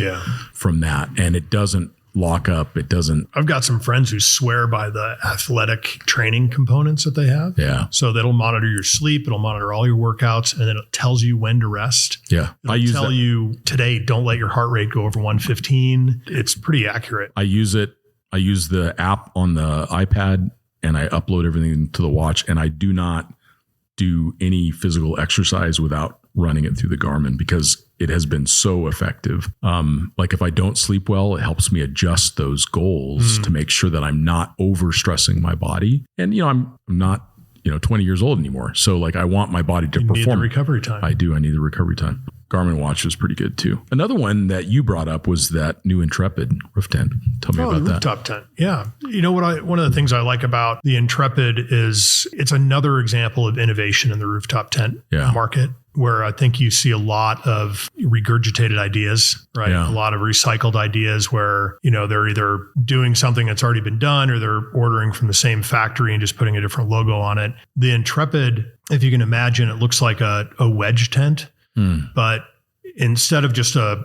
[SPEAKER 1] from that. And it doesn't lock up. It doesn't.
[SPEAKER 3] I've got some friends who swear by the athletic training components that they have.
[SPEAKER 1] Yeah.
[SPEAKER 3] So that'll monitor your sleep. It'll monitor all your workouts, and then it tells you when to rest.
[SPEAKER 1] Yeah.
[SPEAKER 3] It'll tell you today, don't let your heart rate go over 115. It's pretty accurate.
[SPEAKER 1] I use it. I use the app on the iPad and I upload everything to the watch, and I do not do any physical exercise without running it through the Garmin because it has been so effective. Like if I don't sleep well, it helps me adjust those goals to make sure that I'm not over stressing my body. And, I'm not, 20 years old anymore. So like I want my body to perform.
[SPEAKER 3] You need the recovery time.
[SPEAKER 1] I do. I need the recovery time. Garmin watch is pretty good too. Another one that you brought up was that new Intrepid roof tent. Tell me about
[SPEAKER 3] the rooftop tent. Yeah. One of the things I like about the Intrepid is it's another example of innovation in the rooftop tent market, where I think you see a lot of regurgitated ideas, right?
[SPEAKER 1] Yeah.
[SPEAKER 3] A lot of recycled ideas where, they're either doing something that's already been done or they're ordering from the same factory and just putting a different logo on it. The Intrepid, if you can imagine, it looks like a wedge tent. But instead of just a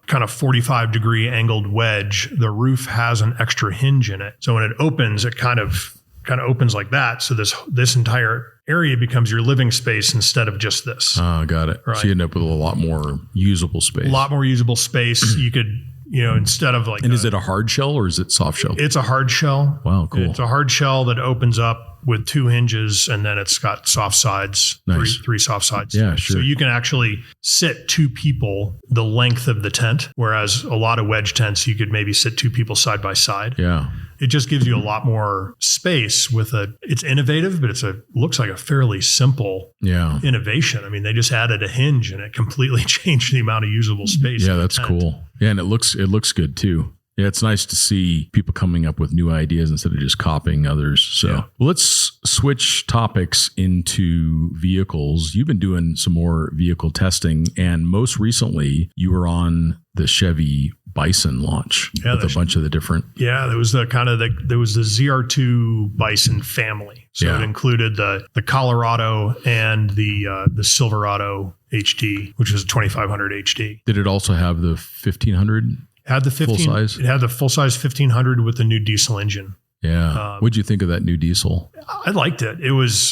[SPEAKER 3] kind of 45-degree angled wedge, the roof has an extra hinge in it. So when it opens, it kind of opens like that. So this entire area becomes your living space instead of just this.
[SPEAKER 1] Oh, got it. Right. So you end up with a lot more usable space.
[SPEAKER 3] A lot more usable space. You could, instead of like.
[SPEAKER 1] And is it a hard shell or is it soft shell?
[SPEAKER 3] It's a hard shell.
[SPEAKER 1] Wow, cool.
[SPEAKER 3] It's a hard shell that opens up with 2 hinges, and then it's got soft sides,
[SPEAKER 1] nice.
[SPEAKER 3] three soft sides.
[SPEAKER 1] Yeah, sure.
[SPEAKER 3] So you can actually sit 2 people the length of the tent, whereas a lot of wedge tents, you could maybe sit 2 people side by side.
[SPEAKER 1] Yeah.
[SPEAKER 3] It just gives you a lot more space it's innovative, but looks like a fairly simple innovation. I mean, they just added a hinge and it completely changed the amount of usable space.
[SPEAKER 1] Yeah, that's cool. Yeah. And it looks good too. Yeah, it's nice to see people coming up with new ideas instead of just copying others. So let's switch topics into vehicles. You've been doing some more vehicle testing, and most recently you were on the Chevy Bison launch with a bunch of the different.
[SPEAKER 3] Yeah, there was the ZR2 Bison family. So it included the Colorado and the Silverado HD, which is a 2500 HD.
[SPEAKER 1] Did it also have the 1500?
[SPEAKER 3] Had the
[SPEAKER 1] full size?
[SPEAKER 3] It had the full size 1500 with the new diesel engine.
[SPEAKER 1] Yeah. What'd you think of that new diesel?
[SPEAKER 3] I liked it.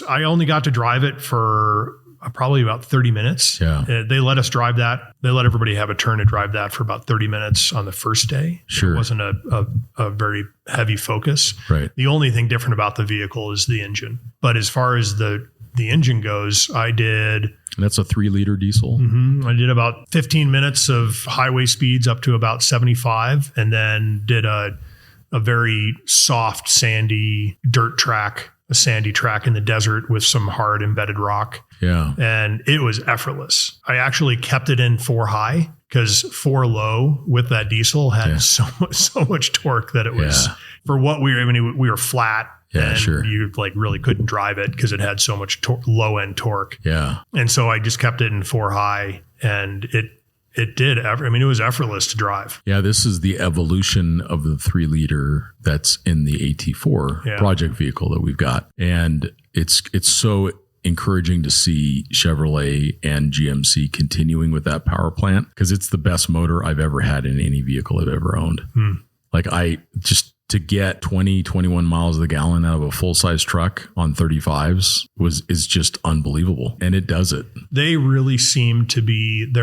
[SPEAKER 3] I only got to drive it for probably about 30 minutes.
[SPEAKER 1] Yeah.
[SPEAKER 3] They let us drive that. They let everybody have a turn to drive that for about 30 minutes on the first day.
[SPEAKER 1] Sure.
[SPEAKER 3] It wasn't a very heavy focus.
[SPEAKER 1] Right.
[SPEAKER 3] The only thing different about the vehicle is the engine. But as far as the engine goes, I did.
[SPEAKER 1] That's a 3-liter diesel.
[SPEAKER 3] I did about 15 minutes of highway speeds up to about 75, and then did a very soft, sandy dirt track, a sandy track in the desert with some hard embedded rock.
[SPEAKER 1] Yeah.
[SPEAKER 3] And it was effortless. I actually kept it in 4 high because 4 low with that diesel had so much torque that it was for what we were flat.
[SPEAKER 1] Yeah,
[SPEAKER 3] and
[SPEAKER 1] sure.
[SPEAKER 3] You really couldn't drive it because it had so much low end torque.
[SPEAKER 1] Yeah.
[SPEAKER 3] And so I just kept it in 4 high, and it did. It was effortless to drive.
[SPEAKER 1] Yeah. This is the evolution of the 3-liter that's in the AT4 project vehicle that we've got. And it's so encouraging to see Chevrolet and GMC continuing with that power plant, because it's the best motor I've ever had in any vehicle I've ever owned. Like to get 20, 21 miles of the gallon out of a full-size truck on 35s is just unbelievable. And it does it.
[SPEAKER 3] They really seem to be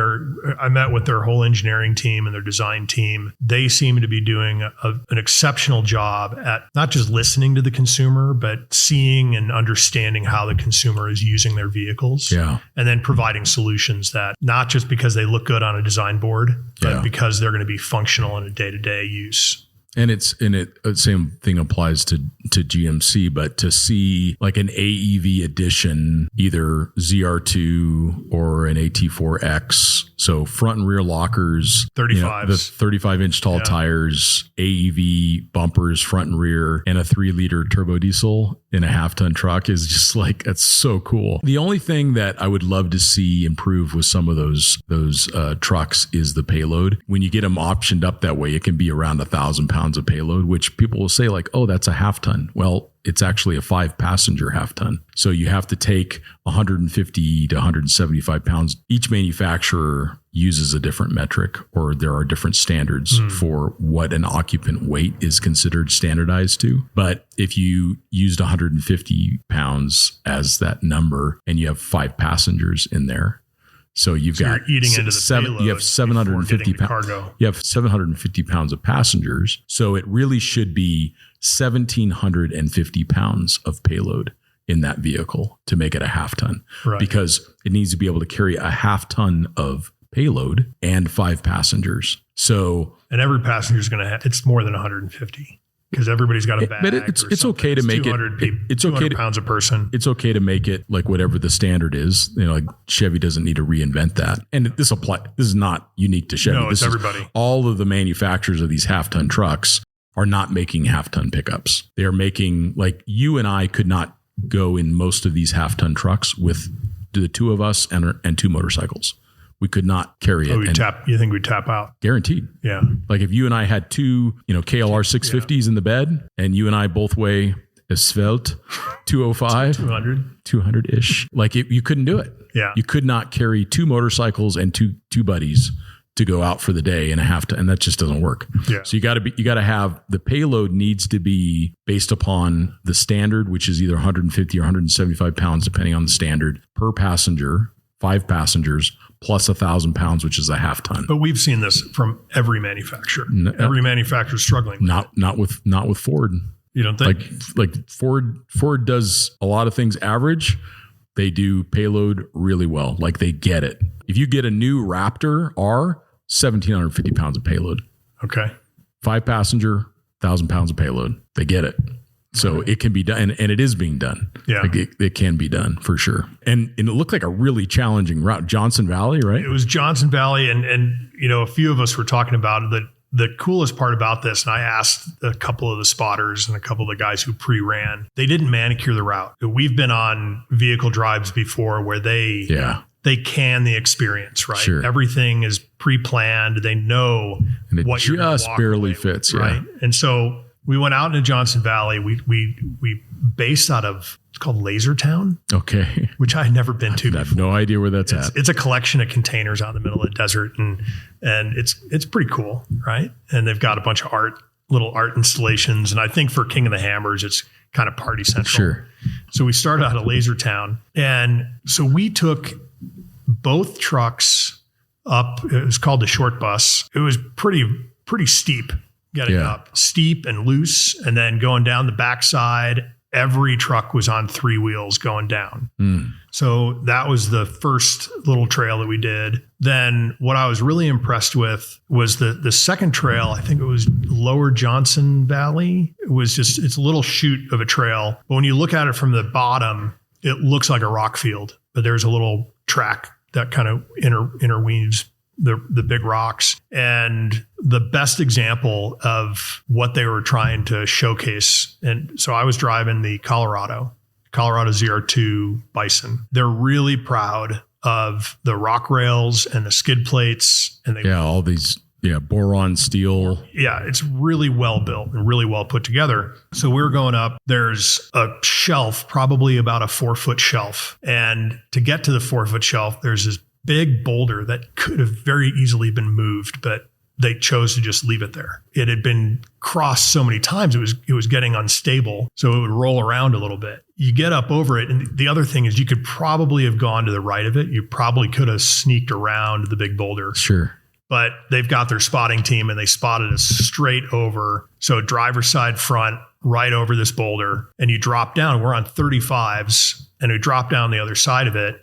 [SPEAKER 3] I met with their whole engineering team and their design team. They seem to be doing an exceptional job at not just listening to the consumer, but seeing and understanding how the consumer is using their vehicles.
[SPEAKER 1] Yeah.
[SPEAKER 3] And then providing solutions that not just because they look good on a design board, but because they're going to be functional in a day-to-day use.
[SPEAKER 1] And same thing applies to GMC, but to see like an AEV edition, either ZR2 or an AT4X, so front and rear lockers,
[SPEAKER 3] 35s,
[SPEAKER 1] the 35-inch tall tires, AEV bumpers, front and rear, and a 3-liter turbo diesel in a half-ton truck is just like, that's so cool. The only thing that I would love to see improve with some of those trucks is the payload. When you get them optioned up that way, it can be around 1,000 pounds of payload, which people will say like, oh, that's a half ton. Well, it's actually a 5-passenger half ton. So you have to take 150 to 175 pounds. Each manufacturer uses a different metric, or there are different standards for what an occupant weight is considered standardized to. But if you used 150 pounds as that number and you have 5 passengers in there, so you're
[SPEAKER 3] eating into the payload.
[SPEAKER 1] You have 750 pounds.
[SPEAKER 3] Cargo.
[SPEAKER 1] You have 750 pounds of passengers. So it really should be 1,750 pounds of payload in that vehicle to make it a half ton, because it needs to be able to carry a half ton of payload and 5 passengers. So,
[SPEAKER 3] and every passenger is going to have, it's more than 150. Because everybody's got a bag.
[SPEAKER 1] But it's okay to make it. It's okay to
[SPEAKER 3] pounds a person.
[SPEAKER 1] It's okay to make it like whatever the standard is. Like Chevy doesn't need to reinvent that. And this is not unique to Chevy.
[SPEAKER 3] No, it's everybody.
[SPEAKER 1] All of the manufacturers of these half-ton trucks are not making half-ton pickups. They are making, like, you and I could not go in most of these half-ton trucks with the two of us and 2 motorcycles. We could not carry it.
[SPEAKER 3] You think we'd tap out?
[SPEAKER 1] Guaranteed.
[SPEAKER 3] Yeah.
[SPEAKER 1] Like if you and I had 2, KLR 650s in the bed, and you and I both weigh a svelte 205, 200-ish, like you couldn't do it.
[SPEAKER 3] Yeah.
[SPEAKER 1] You could not carry 2 motorcycles and two buddies to go out for the day and a half ton, and that just doesn't work.
[SPEAKER 3] Yeah.
[SPEAKER 1] So you got to have, the payload needs to be based upon the standard, which is either 150 or 175 pounds, depending on the standard per passenger, 5 passengers, plus 1,000 pounds, which is a half ton.
[SPEAKER 3] But we've seen this from every manufacturer. Every manufacturer is struggling.
[SPEAKER 1] Not with Ford.
[SPEAKER 3] You don't think?
[SPEAKER 1] Like Ford does a lot of things average. They do payload really well. Like they get it. If you get a new Raptor R, 1,750 pounds of payload.
[SPEAKER 3] Okay.
[SPEAKER 1] 5 passenger, 1,000 pounds of payload. They get it. So it can be done, and it is being done.
[SPEAKER 3] Yeah.
[SPEAKER 1] Like it can be done for sure. And it looked like a really challenging route. Johnson Valley, right?
[SPEAKER 3] It was Johnson Valley. And a few of us were talking about it. The coolest part about this, and I asked a couple of the spotters and a couple of the guys who pre-ran, they didn't manicure the route. We've been on vehicle drives before where they can the experience, right?
[SPEAKER 1] Sure.
[SPEAKER 3] Everything is pre-planned. They know
[SPEAKER 1] and
[SPEAKER 3] what you're
[SPEAKER 1] just barely fits,
[SPEAKER 3] right? And so we went out into Johnson Valley. We based out of, it's called Lasertown.
[SPEAKER 1] Okay.
[SPEAKER 3] Which I had never been to before.
[SPEAKER 1] I have no idea where that's at.
[SPEAKER 3] It's a collection of containers out in the middle of the desert, and it's pretty cool, right? And they've got a bunch of little art installations. And I think for King of the Hammers, it's kind of party central.
[SPEAKER 1] Sure.
[SPEAKER 3] So we started out of Lasertown. And so we took both trucks up. It was called the short bus. It was pretty steep. Getting up steep and loose, and then going down the backside. Every truck was on 3 wheels going down. So that was the first little trail that we did. Then what I was really impressed with was the second trail. I think it was Lower Johnson Valley. It's a little chute of a trail. But when you look at it from the bottom, it looks like a rock field. But there's a little track that kind of interweaves the big rocks. And the best example of what they were trying to showcase. And so I was driving the Colorado ZR2 Bison. They're really proud of the rock rails and the skid plates. And
[SPEAKER 1] all these boron steel.
[SPEAKER 3] Yeah, it's really well built and really well put together. So we're going up. There's a shelf, probably about a 4-foot shelf. And to get to the 4-foot shelf, there's this big boulder that could have very easily been moved, but they chose to just leave it there. It had been crossed so many times, it was getting unstable, so it would roll around a little bit. You get up over it, and the other thing is you could probably have gone to the right of it. You probably could have sneaked around the big boulder.
[SPEAKER 1] Sure.
[SPEAKER 3] But they've got their spotting team, and they spotted us straight over. So driver's side front, right over this boulder, and you drop down. We're on 35s, and we drop down the other side of it.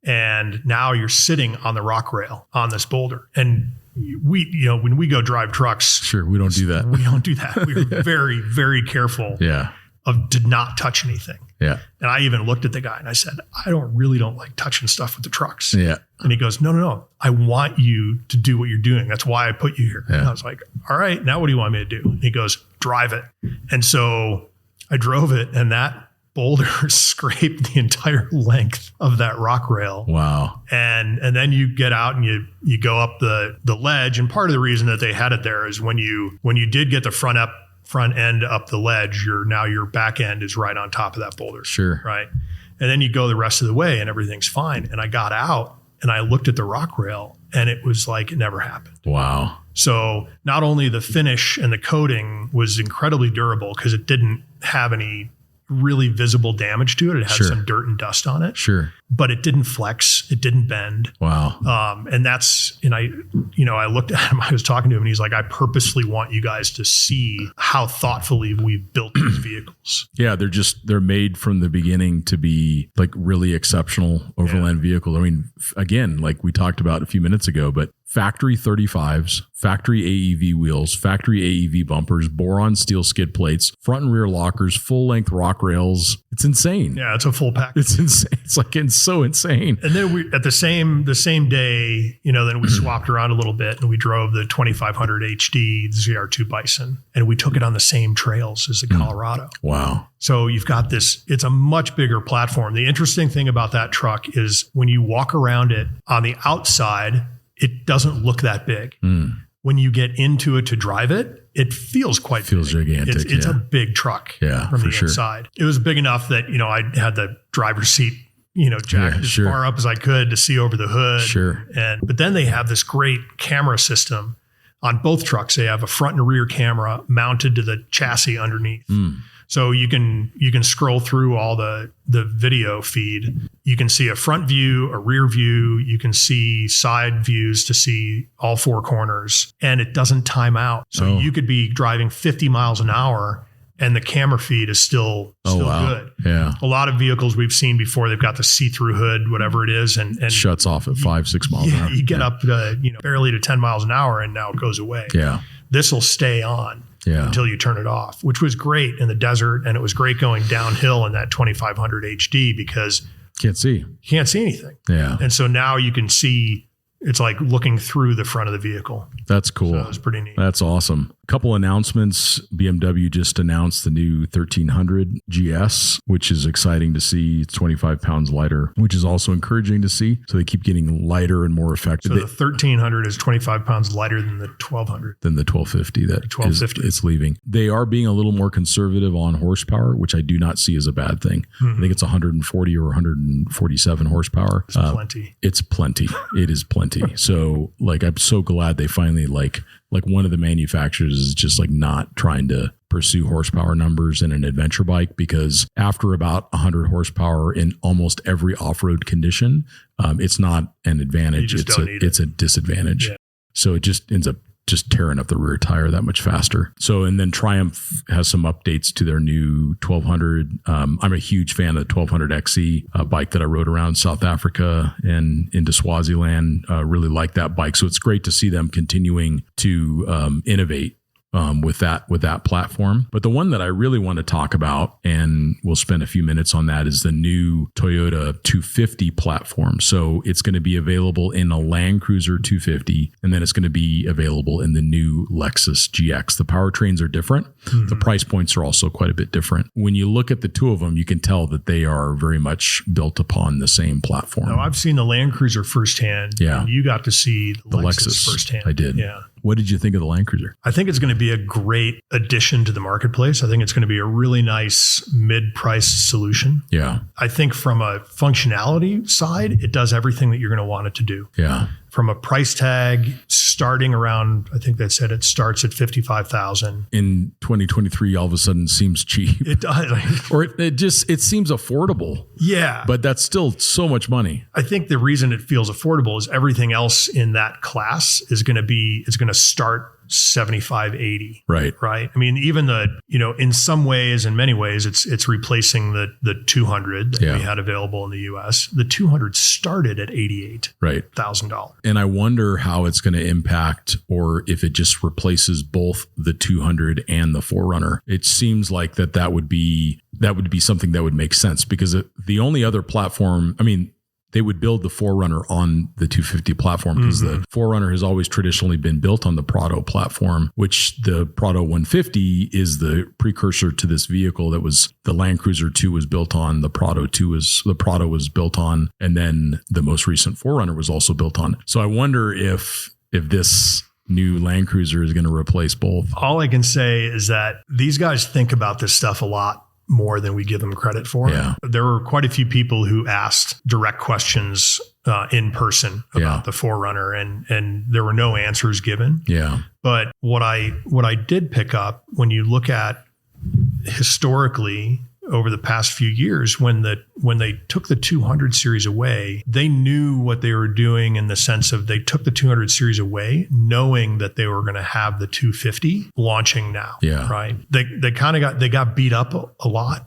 [SPEAKER 3] And now you're sitting on the rock rail on this boulder. And when we go drive trucks,
[SPEAKER 1] Sure. We don't do that.
[SPEAKER 3] we don't do that. We're very, very careful
[SPEAKER 1] Yeah.
[SPEAKER 3] to not touch anything.
[SPEAKER 1] Yeah.
[SPEAKER 3] And I even looked at the guy and I said, I really don't like touching stuff with the trucks.
[SPEAKER 1] Yeah.
[SPEAKER 3] And he goes, no. I want you to do what you're doing. That's why I put you here.
[SPEAKER 1] Yeah.
[SPEAKER 3] And I was like, all right, now what do you want me to do? And he goes, drive it. And so I drove it, and that boulder scraped the entire length of that rock rail.
[SPEAKER 1] Wow.
[SPEAKER 3] And then you get out and you go up the ledge. And part of the reason that they had it there is when you did get the front end up the ledge, your back end is right on top of that boulder.
[SPEAKER 1] Sure.
[SPEAKER 3] Right. And then you go the rest of the way and everything's fine. And I got out and I looked at the rock rail and it was like it never happened.
[SPEAKER 1] Wow.
[SPEAKER 3] So not only the finish and the coating was incredibly durable because it didn't have any really visible damage to it. It had
[SPEAKER 1] Sure.
[SPEAKER 3] some dirt and dust on it,
[SPEAKER 1] Sure.
[SPEAKER 3] but it didn't flex. It didn't bend.
[SPEAKER 1] Wow.
[SPEAKER 3] And I looked at him, I was talking to him and he's like, I purposely want you guys to see how thoughtfully we've built these vehicles.
[SPEAKER 1] Yeah. They're made from the beginning to be like really exceptional overland vehicles. I mean, again, like we talked about a few minutes ago, but factory 35s, factory AEV wheels, factory AEV bumpers, boron steel skid plates, front and rear lockers, full length rock rails. It's insane.
[SPEAKER 3] Yeah, it's a full package.
[SPEAKER 1] It's insane. It's so insane.
[SPEAKER 3] And then we, at the same day, then we swapped around a little bit and we drove the 2500 HD ZR2 Bison, and we took it on the same trails as the Colorado.
[SPEAKER 1] Wow.
[SPEAKER 3] So you've got this, it's a much bigger platform. The interesting thing about that truck is when you walk around it on the outside, it doesn't look that big. When you get into it to drive it, it feels quite big.
[SPEAKER 1] Gigantic.
[SPEAKER 3] It's a big truck from the inside. It was big enough that, I had the driver's seat, jacked as far up as I could to see over the hood.
[SPEAKER 1] Sure.
[SPEAKER 3] But then they have this great camera system on both trucks. They have a front and rear camera mounted to the chassis underneath. So you can scroll through all the video feed. You can see a front view, a rear view. You can see side views to see all four corners, and it doesn't time out. So you could be driving 50 miles an hour and the camera feed is still good.
[SPEAKER 1] Yeah.
[SPEAKER 3] A lot of vehicles we've seen before, they've got the see-through hood, whatever it is, and
[SPEAKER 1] shuts off at 5-6 miles an hour.
[SPEAKER 3] You get up to, barely to 10 miles an hour and now it goes away.
[SPEAKER 1] Yeah.
[SPEAKER 3] This will stay on until you turn it off, which was great in the desert. And it was great going downhill in that 2500 HD because you can't see anything.
[SPEAKER 1] Yeah.
[SPEAKER 3] And so now you can see, it's like looking through the front of the vehicle.
[SPEAKER 1] That's cool.
[SPEAKER 3] So it was pretty neat.
[SPEAKER 1] That's awesome. A couple announcements. BMW just announced the new 1300 GS, which is exciting to see. It's 25 pounds lighter, which is also encouraging to see. So they keep getting lighter and more effective.
[SPEAKER 3] So the 1300 is 25 pounds lighter than the 1200.
[SPEAKER 1] Than the 1250 that 1250. It's leaving. They are being a little more conservative on horsepower, which I do not see as a bad thing. I think it's 140 or 147 horsepower.
[SPEAKER 3] It's plenty.
[SPEAKER 1] It's plenty. It is plenty. So I'm so glad they finally like one of the manufacturers is just not trying to pursue horsepower numbers in an adventure bike, because after about 100 horsepower in almost every off-road condition, it's not an advantage. It's a disadvantage. Yeah. So it just ends up just tearing up the rear tire that much faster. So, and then Triumph has some updates to their new 1200. I'm a huge fan of the 1200 XE bike that I rode around South Africa and into Swaziland. Really like that bike. So it's great to see them continuing to innovate with that platform. But the one that I really want to talk about, and we'll spend a few minutes on that, is the new Toyota 250 platform. So it's going to be available in a Land Cruiser 250, and then it's going to be available in the new Lexus GX. The powertrains are different. Mm-hmm. The price points are also quite a bit different. When you look at the two of them, you can tell that they are very much built upon the same platform.
[SPEAKER 3] No, I've seen the Land Cruiser firsthand.
[SPEAKER 1] Yeah.
[SPEAKER 3] And you got to see the Lexus firsthand.
[SPEAKER 1] I did.
[SPEAKER 3] Yeah.
[SPEAKER 1] What did you think of the Land Cruiser?
[SPEAKER 3] I think it's going to be a great addition to the marketplace. I think it's going to be a really nice mid-priced solution.
[SPEAKER 1] Yeah.
[SPEAKER 3] I think from a functionality side, it does everything that you're going to want it to do.
[SPEAKER 1] Yeah.
[SPEAKER 3] From a price tag starting around, I think they said it starts at $55,000.
[SPEAKER 1] In 2023, all of a sudden seems cheap.
[SPEAKER 3] It does.
[SPEAKER 1] Or it seems affordable.
[SPEAKER 3] Yeah.
[SPEAKER 1] But that's still so much money.
[SPEAKER 3] I think the reason it feels affordable is everything else in that class is going to start 7580.
[SPEAKER 1] Right.
[SPEAKER 3] Right. I mean, even in some ways, in many ways, it's replacing the 200 that we had available in the US. The 200 started at $88,000.
[SPEAKER 1] And I wonder how it's going to impact, or if it just replaces both the 200 and the 4Runner. It seems like that would be something that would make sense, because the only other platform, I mean, they would build the 4Runner on the 250 platform, because the 4Runner has always traditionally been built on the Prado platform, which the Prado 150 is the precursor to this vehicle that was the Land Cruiser 2 was built on, the Prado was built on, and then the most recent 4Runner was also built on. So I wonder if this new Land Cruiser is going to replace both.
[SPEAKER 3] All I can say is that these guys think about this stuff a lot more than we give them credit for.
[SPEAKER 1] Yeah.
[SPEAKER 3] There were quite a few people who asked direct questions in person about the 4Runner, and there were no answers given.
[SPEAKER 1] Yeah.
[SPEAKER 3] But what I did pick up, when you look at historically over the past few years, when they took the 200 series away, they knew what they were doing, in the sense of they took the 200 series away knowing that they were going to have the 250 launching now.
[SPEAKER 1] Yeah.
[SPEAKER 3] Right. They got beat up a lot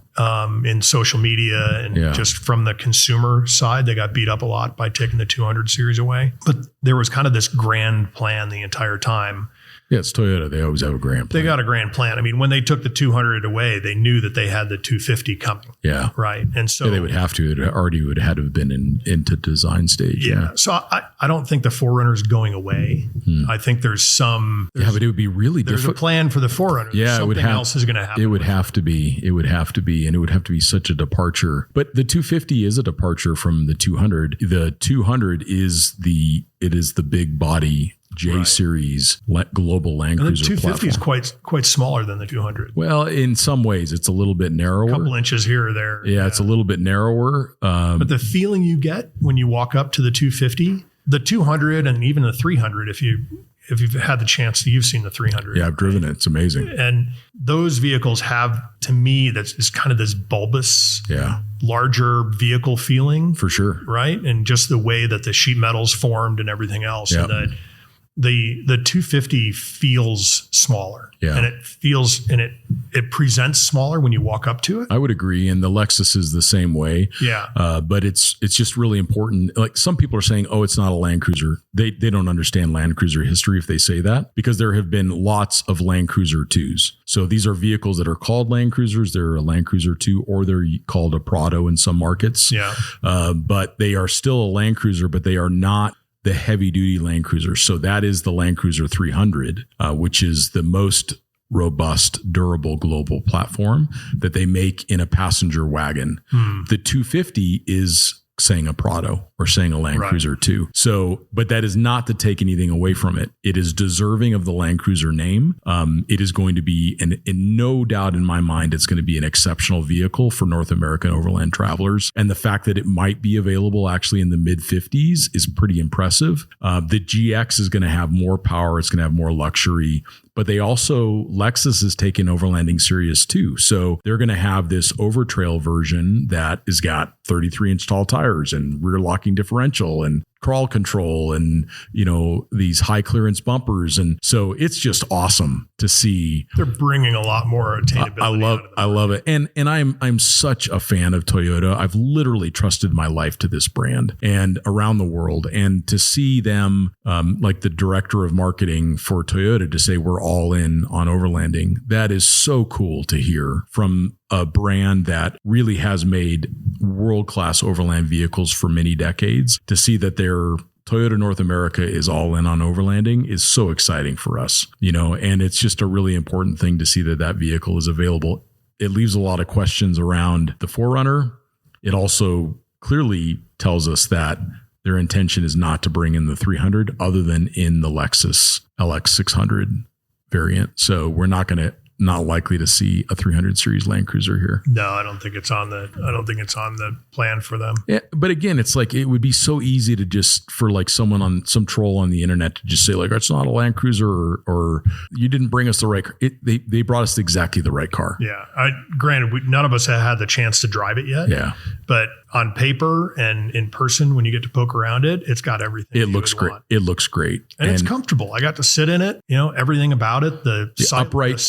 [SPEAKER 3] in social media, and just from the consumer side, they got beat up a lot by taking the 200 series away. But there was kind of this grand plan the entire time.
[SPEAKER 1] Yeah, it's Toyota. They always have a grand plan.
[SPEAKER 3] They got a grand plan. I mean, when they took the 200 away, they knew that they had the 250 coming.
[SPEAKER 1] Yeah.
[SPEAKER 3] Right. And so
[SPEAKER 1] they would have to. It already would have to have been into design stage. Yeah.
[SPEAKER 3] So I don't think the 4Runner is going away. I think there's but
[SPEAKER 1] it would be really
[SPEAKER 3] there's
[SPEAKER 1] difficult.
[SPEAKER 3] a plan for the 4Runner.
[SPEAKER 1] Yeah,
[SPEAKER 3] something else is going to happen.
[SPEAKER 1] It would have to be. And it would have to be such a departure. But the 250 is a departure from the 200. The 200 is the big body J Series global Land Cruiser
[SPEAKER 3] platform. The 250
[SPEAKER 1] platform.
[SPEAKER 3] is quite smaller than the 200.
[SPEAKER 1] Well, in some ways, it's a little bit narrower.
[SPEAKER 3] A couple inches here or there.
[SPEAKER 1] Yeah, it's a little bit narrower.
[SPEAKER 3] But the feeling you get when you walk up to the 250, the 200, and even the 300, if you've had the chance, you've seen the 300.
[SPEAKER 1] Yeah, I've driven it. It's amazing.
[SPEAKER 3] And those vehicles have, to me, that's kind of this bulbous, larger vehicle feeling.
[SPEAKER 1] For sure.
[SPEAKER 3] Right? And just the way that the sheet metal's formed and everything else.
[SPEAKER 1] Yep.
[SPEAKER 3] And the 250 feels smaller.
[SPEAKER 1] Yeah.
[SPEAKER 3] And it presents smaller when you walk up to it.
[SPEAKER 1] I would agree. And the Lexus is the same way.
[SPEAKER 3] Yeah.
[SPEAKER 1] But it's just really important. Like, some people are saying, oh, it's not a Land Cruiser. They don't understand Land Cruiser history if they say that, because there have been lots of Land Cruiser 2s. So these are vehicles that are called Land Cruisers. They're a Land Cruiser 2, or they're called a Prado in some markets.
[SPEAKER 3] Yeah.
[SPEAKER 1] But they are still a Land Cruiser, but they are not the heavy duty Land Cruiser. So that is the Land Cruiser 300, which is the most robust, durable global platform that they make in a passenger wagon. The 250 is saying a Prado or saying a Land Cruiser 2. So, but that is not to take anything away from it. It is deserving of the Land Cruiser name. It is going to be, and no doubt in my mind, it's going to be an exceptional vehicle for North American overland travelers. And the fact that it might be available actually in the mid 50s is pretty impressive. The GX is going to have more power. It's going to have more luxury. But Lexus is taking overlanding serious too. So they're going to have this Overtrail version that has got 33-inch tall tires and rear locking differential and crawl control and, these high clearance bumpers. And so it's just awesome to see.
[SPEAKER 3] They're bringing a lot more attainability.
[SPEAKER 1] I love it. And I'm such a fan of Toyota. I've literally trusted my life to this brand and around the world. And to see them, like the director of marketing for Toyota, to say we're all in on overlanding, that is so cool to hear from a brand that really has made world-class overland vehicles for many decades. To see that their Toyota North America is all in on overlanding is so exciting for us, and it's just a really important thing to see that vehicle is available. It leaves a lot of questions around the 4Runner. It also clearly tells us that their intention is not to bring in the 300 other than in the Lexus LX600 variant. So we're not going to not likely to see a 300 series Land Cruiser here.
[SPEAKER 3] No, I don't think it's on the plan for them.
[SPEAKER 1] Yeah, but again, it's like it would be so easy to just for like someone on some troll on the internet to just say like, it's not a Land Cruiser or you didn't bring us the right car. They brought us exactly the right car.
[SPEAKER 3] Yeah. Granted, none of us have had the chance to drive it yet.
[SPEAKER 1] Yeah.
[SPEAKER 3] But on paper and in person, when you get to poke around it, it's got everything.
[SPEAKER 1] It looks great.
[SPEAKER 3] Want.
[SPEAKER 1] It looks great.
[SPEAKER 3] And it's comfortable. I got to sit in it, everything about it, the upright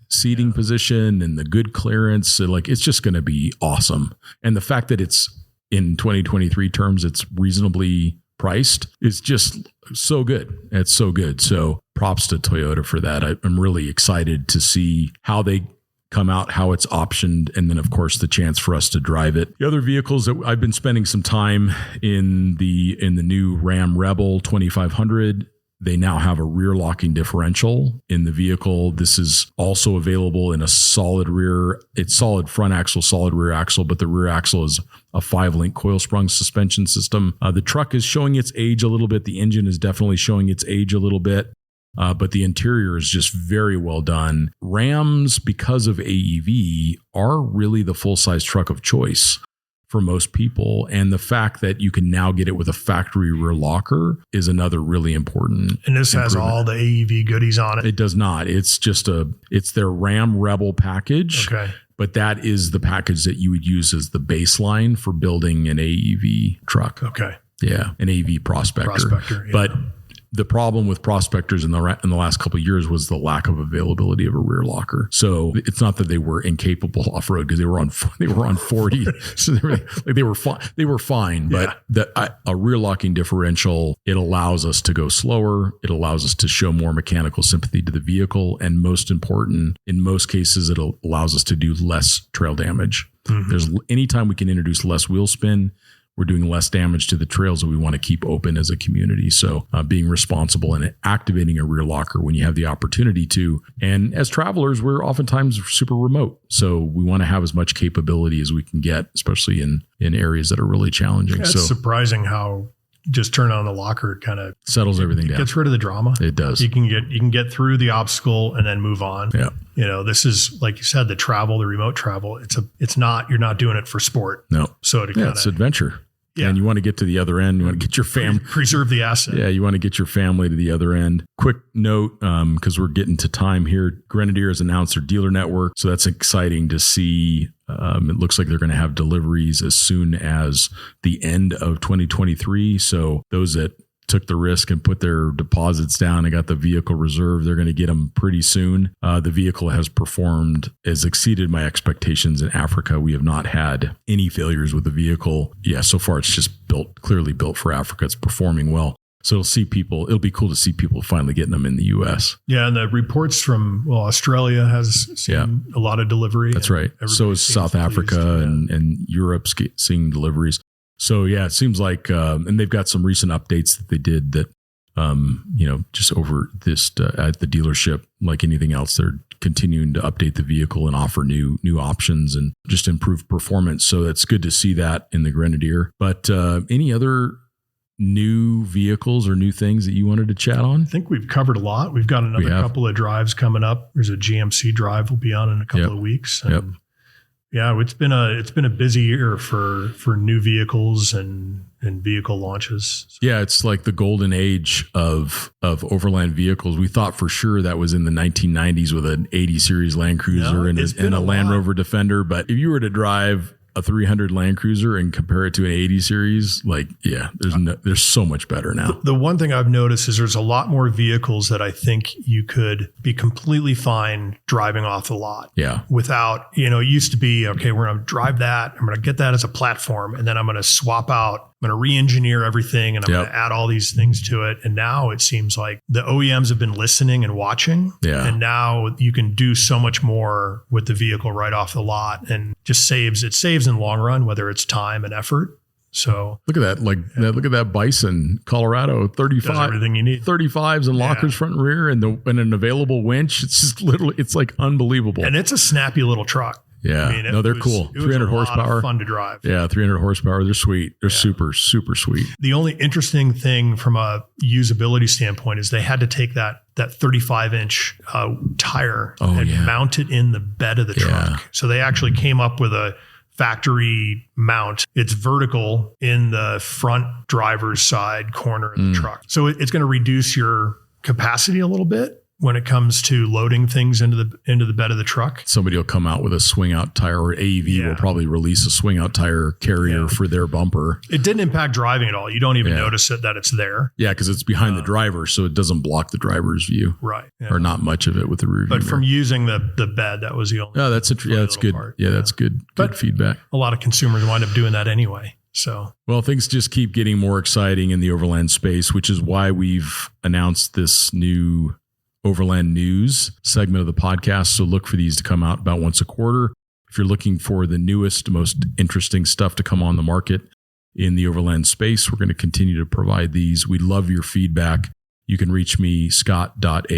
[SPEAKER 1] seating position and the good clearance. So like, it's just going to be awesome. And the fact that it's in 2023 terms, it's reasonably priced is just so good. It's so good. So props to Toyota for that. I'm really excited to see how they come out, how it's optioned, and then of course the chance for us to drive it. The other vehicles that I've been spending some time in the new Ram Rebel 2500. They now have a rear locking differential in the vehicle. This is also available in a solid rear. It's solid front axle, solid rear axle, but the rear axle is a 5-link coil sprung suspension system. The truck is showing its age a little bit. The engine is definitely showing its age a little bit. But the interior is just very well done. Rams, because of AEV, are really the full-size truck of choice for most people. And the fact that you can now get it with a factory rear locker is another really important.
[SPEAKER 3] And this has all the AEV goodies on it.
[SPEAKER 1] It does not. It's just it's their Ram Rebel package.
[SPEAKER 3] Okay.
[SPEAKER 1] But that is the package that you would use as the baseline for building an AEV truck.
[SPEAKER 3] Okay.
[SPEAKER 1] Yeah. An AEV Prospector.
[SPEAKER 3] Yeah.
[SPEAKER 1] But the problem with Prospectors in the last couple of years was the lack of availability of a rear locker. So it's not that they were incapable off road because they were on 40, so they were fine. But a rear locking differential, it allows us to go slower. It allows us to show more mechanical sympathy to the vehicle, and most important, in most cases, it allows us to do less trail damage. Mm-hmm. There's anytime we can introduce less wheel spin, we're doing less damage to the trails that we want to keep open as a community. So being responsible and activating a rear locker when you have the opportunity to. And as travelers, we're oftentimes super remote. So we want to have as much capability as we can get, especially in areas that are really challenging.
[SPEAKER 3] It's surprising how just turn on the locker, it kind of
[SPEAKER 1] settles everything down.
[SPEAKER 3] Gets rid of the drama.
[SPEAKER 1] It does.
[SPEAKER 3] You can get through the obstacle and then move on.
[SPEAKER 1] Yeah.
[SPEAKER 3] This is, like you said, the remote travel. You're not doing it for sport.
[SPEAKER 1] No.
[SPEAKER 3] So
[SPEAKER 1] it's adventure.
[SPEAKER 3] Yeah.
[SPEAKER 1] And you want to get to the other end. You want to get your family.
[SPEAKER 3] Preserve the asset.
[SPEAKER 1] Yeah, you want to get your family to the other end. Quick note, because we're getting to time here. Grenadier has announced their dealer network. So that's exciting to see. It looks like they're going to have deliveries as soon as the end of 2023. So those that took the risk and put their deposits down and got the vehicle reserved, they're going to get them pretty soon. The vehicle has exceeded my expectations in Africa. We have not had any failures with the vehicle. Yeah, so far it's just clearly built for Africa. It's performing well. So it'll be cool to see people finally getting them in the US.
[SPEAKER 3] Yeah, and the reports from Australia has seen a lot of delivery.
[SPEAKER 1] That's right. So is South Africa and Europe's seeing deliveries. So yeah, it seems like, and they've got some recent updates that they did that, just over this at the dealership, like anything else, they're continuing to update the vehicle and offer new options and just improve performance. So that's good to see that in the Grenadier. But any other new vehicles or new things that you wanted to chat on?
[SPEAKER 3] I think we've covered a lot. We've got another couple of drives coming up. There's a GMC drive we'll be on in a couple of weeks. And yeah, it's been a busy year for new vehicles and vehicle launches.
[SPEAKER 1] Yeah, it's like the golden age of Overland vehicles. We thought for sure that was in the 1990s with an 80 series Land Cruiser and a Land Rover Defender. But if you were to drive a 300 Land Cruiser and compare it to an 80 series, there's so much better now.
[SPEAKER 3] The one thing I've noticed is there's a lot more vehicles that I think you could be completely fine driving off the lot.
[SPEAKER 1] Yeah.
[SPEAKER 3] Without, it used to be, okay, we're going to drive that. I'm going to get that as a platform, and then I'm going to swap out. I'm going to re-engineer everything, and I'm going to add all these things to it. And now it seems like the OEMs have been listening and watching. Yeah. And now you can do so much more with the vehicle right off the lot, and just saves in the long run, whether it's time and effort. So
[SPEAKER 1] look at that, look at that Bison, Colorado, 35,
[SPEAKER 3] does everything you need,
[SPEAKER 1] 35s and lockers front and rear, and an available winch. It's just literally, it's like unbelievable.
[SPEAKER 3] And it's a snappy little truck.
[SPEAKER 1] Yeah.
[SPEAKER 3] I mean,
[SPEAKER 1] No, they're cool.
[SPEAKER 3] It was
[SPEAKER 1] 300
[SPEAKER 3] a lot
[SPEAKER 1] horsepower.
[SPEAKER 3] of fun to drive.
[SPEAKER 1] Yeah, 300 horsepower. They're sweet. They're super, super sweet.
[SPEAKER 3] The only interesting thing from a usability standpoint is they had to take that 35-inch tire and mount it in the bed of the truck. So they actually came up with a factory mount. It's vertical in the front driver's side corner of the truck. So it's going to reduce your capacity a little bit when it comes to loading things into the bed of the truck.
[SPEAKER 1] Somebody will come out with a swing out tire, or AEV will probably release a swing out tire carrier for their bumper.
[SPEAKER 3] It didn't impact driving at all. You don't even notice that it's there.
[SPEAKER 1] Yeah, because it's behind the driver, so it doesn't block the driver's view.
[SPEAKER 3] Right. Yeah.
[SPEAKER 1] Or not much of it with the rear view.
[SPEAKER 3] But from using the bed, that was the only.
[SPEAKER 1] Oh, that's good. Part. Yeah, that's good. Good feedback.
[SPEAKER 3] A lot of consumers wind up doing that anyway. So,
[SPEAKER 1] well, things just keep getting more exciting in the Overland space, which is why we've announced this new Overland News segment of the podcast. So look for these to come out about once a quarter. If you're looking for the newest, most interesting stuff to come on the market in the Overland space, we're going to continue to provide these. We love your feedback. You can reach me, scott.a.brady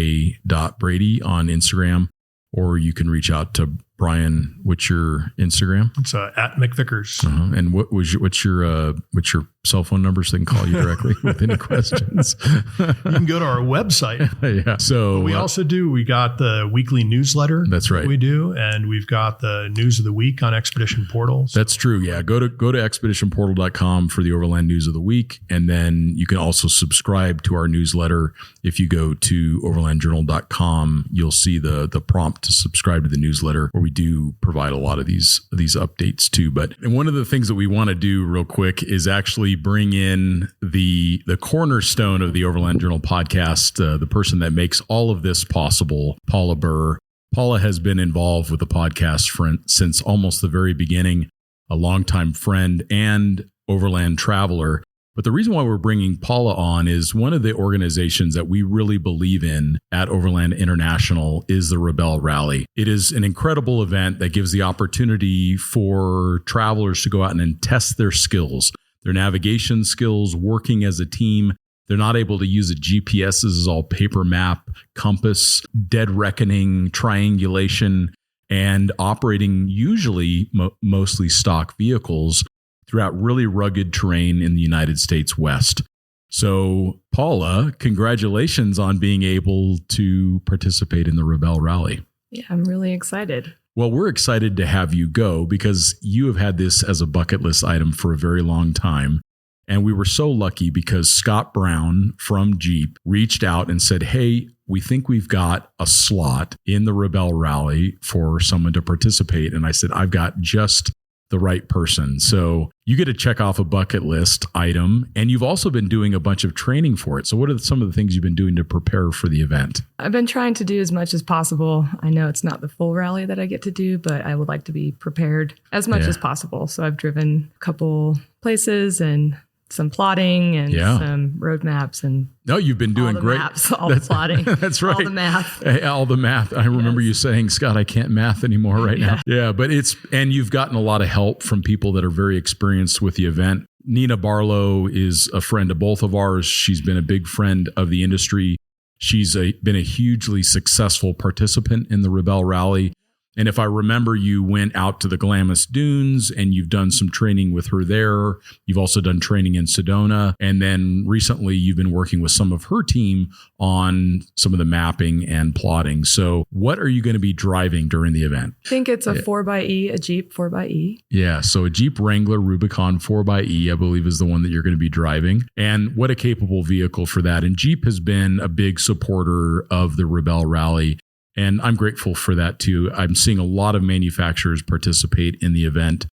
[SPEAKER 1] on Instagram, or you can reach out to Brian. What's your Instagram?
[SPEAKER 3] It's at McVickers.
[SPEAKER 1] And what's your cell phone number so they can call you directly with any questions?
[SPEAKER 3] You can go to our website.
[SPEAKER 1] Yeah. So
[SPEAKER 3] we also we got the weekly newsletter.
[SPEAKER 1] That's right.
[SPEAKER 3] We do, and we've got the news of the week on Expedition Portal. So. That's
[SPEAKER 1] true. Yeah. Go to expeditionportal.com for the Overland news of the week, and then you can also subscribe to our newsletter. If you go to overlandjournal.com, you'll see the prompt to subscribe to the newsletter, where we do provide a lot of these updates too. And one of the things that we want to do real quick is actually bring in the cornerstone of the Overland Journal podcast, the person that makes all of this possible, Paula Burr. Paula has been involved with the podcast since almost the very beginning, a longtime friend and Overland traveler. But the reason why we're bringing Paula on is one of the organizations that we really believe in at Overland International is the Rebelle Rally. It is an incredible event that gives the opportunity for travelers to go out and test their skills, their navigation skills, working as a team. They're not able to use a GPS. This is all paper map, compass, dead reckoning, triangulation, and operating usually mostly stock vehicles throughout really rugged terrain in the United States West. So, Paula, congratulations on being able to participate in the Rebelle Rally.
[SPEAKER 4] Yeah, I'm really excited.
[SPEAKER 1] Well, we're excited to have you go because you have had this as a bucket list item for a very long time. And we were so lucky because Scott Brown from Jeep reached out and said, hey, we think we've got a slot in the Rebelle Rally for someone to participate. And I said, I've got just the right person. So you get to check off a bucket list item, and you've also been doing a bunch of training for it. So what are some of the things you've been doing to prepare for the event?
[SPEAKER 4] I've been trying to do as much as possible. I know it's not the full rally that I get to do, but I would like to be prepared as much as possible. So I've driven a couple places and some plotting and some road maps and
[SPEAKER 1] you've been doing great.
[SPEAKER 4] All the plotting.
[SPEAKER 1] That's right.
[SPEAKER 4] All the math.
[SPEAKER 1] All the math. I remember you saying, Scott, I can't math anymore right now. Yeah, but and you've gotten a lot of help from people that are very experienced with the event. Nina Barlow is a friend of both of ours. She's been a big friend of the industry. She's been a hugely successful participant in the Rebelle Rally. And if I remember, you went out to the Glamis Dunes and you've done some training with her there. You've also done training in Sedona. And then recently you've been working with some of her team on some of the mapping and plotting. So what are you going to be driving during the event?
[SPEAKER 4] I think it's a 4xe, a Jeep 4xe.
[SPEAKER 1] Yeah. So a Jeep Wrangler Rubicon 4xe, I believe, is the one that you're going to be driving. And what a capable vehicle for that. And Jeep has been a big supporter of the Rebelle Rally. And I'm grateful for that too. I'm seeing a lot of manufacturers participate in the event,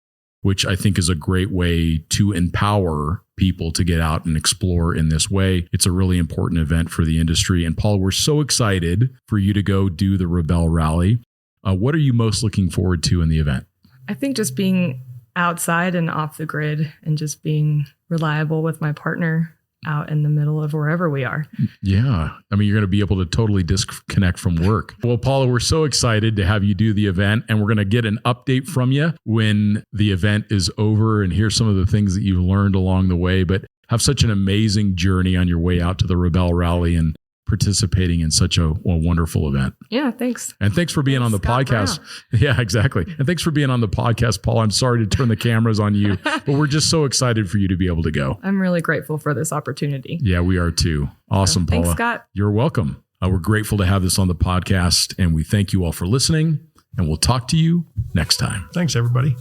[SPEAKER 1] which I think is a great way to empower people to get out and explore in this way. It's a really important event for the industry. And Paul, we're so excited for you to go do the Rebelle Rally. What are you most looking forward to in the event?
[SPEAKER 4] I think just being outside and off the grid and just being reliable with my partner out in the middle of wherever we are.
[SPEAKER 1] Yeah. I mean, you're going to be able to totally disconnect from work. Well, Paula, we're so excited to have you do the event, and we're going to get an update from you when the event is over and hear some of the things that you've learned along the way. But have such an amazing journey on your way out to the Rebelle Rally, and participating in such a wonderful event.
[SPEAKER 4] Yeah, thanks.
[SPEAKER 1] And thanks for being on the
[SPEAKER 4] Scott
[SPEAKER 1] podcast. Yeah, exactly. And thanks for being on the podcast, Paul. I'm sorry to turn the cameras on you, but we're just so excited for you to be able to go.
[SPEAKER 4] I'm really grateful for this opportunity.
[SPEAKER 1] Yeah, we are too. Awesome, Paula.
[SPEAKER 4] Thanks, Scott.
[SPEAKER 1] You're welcome. We're grateful to have this on the podcast, and we thank you all for listening, and we'll talk to you next time.
[SPEAKER 3] Thanks, everybody.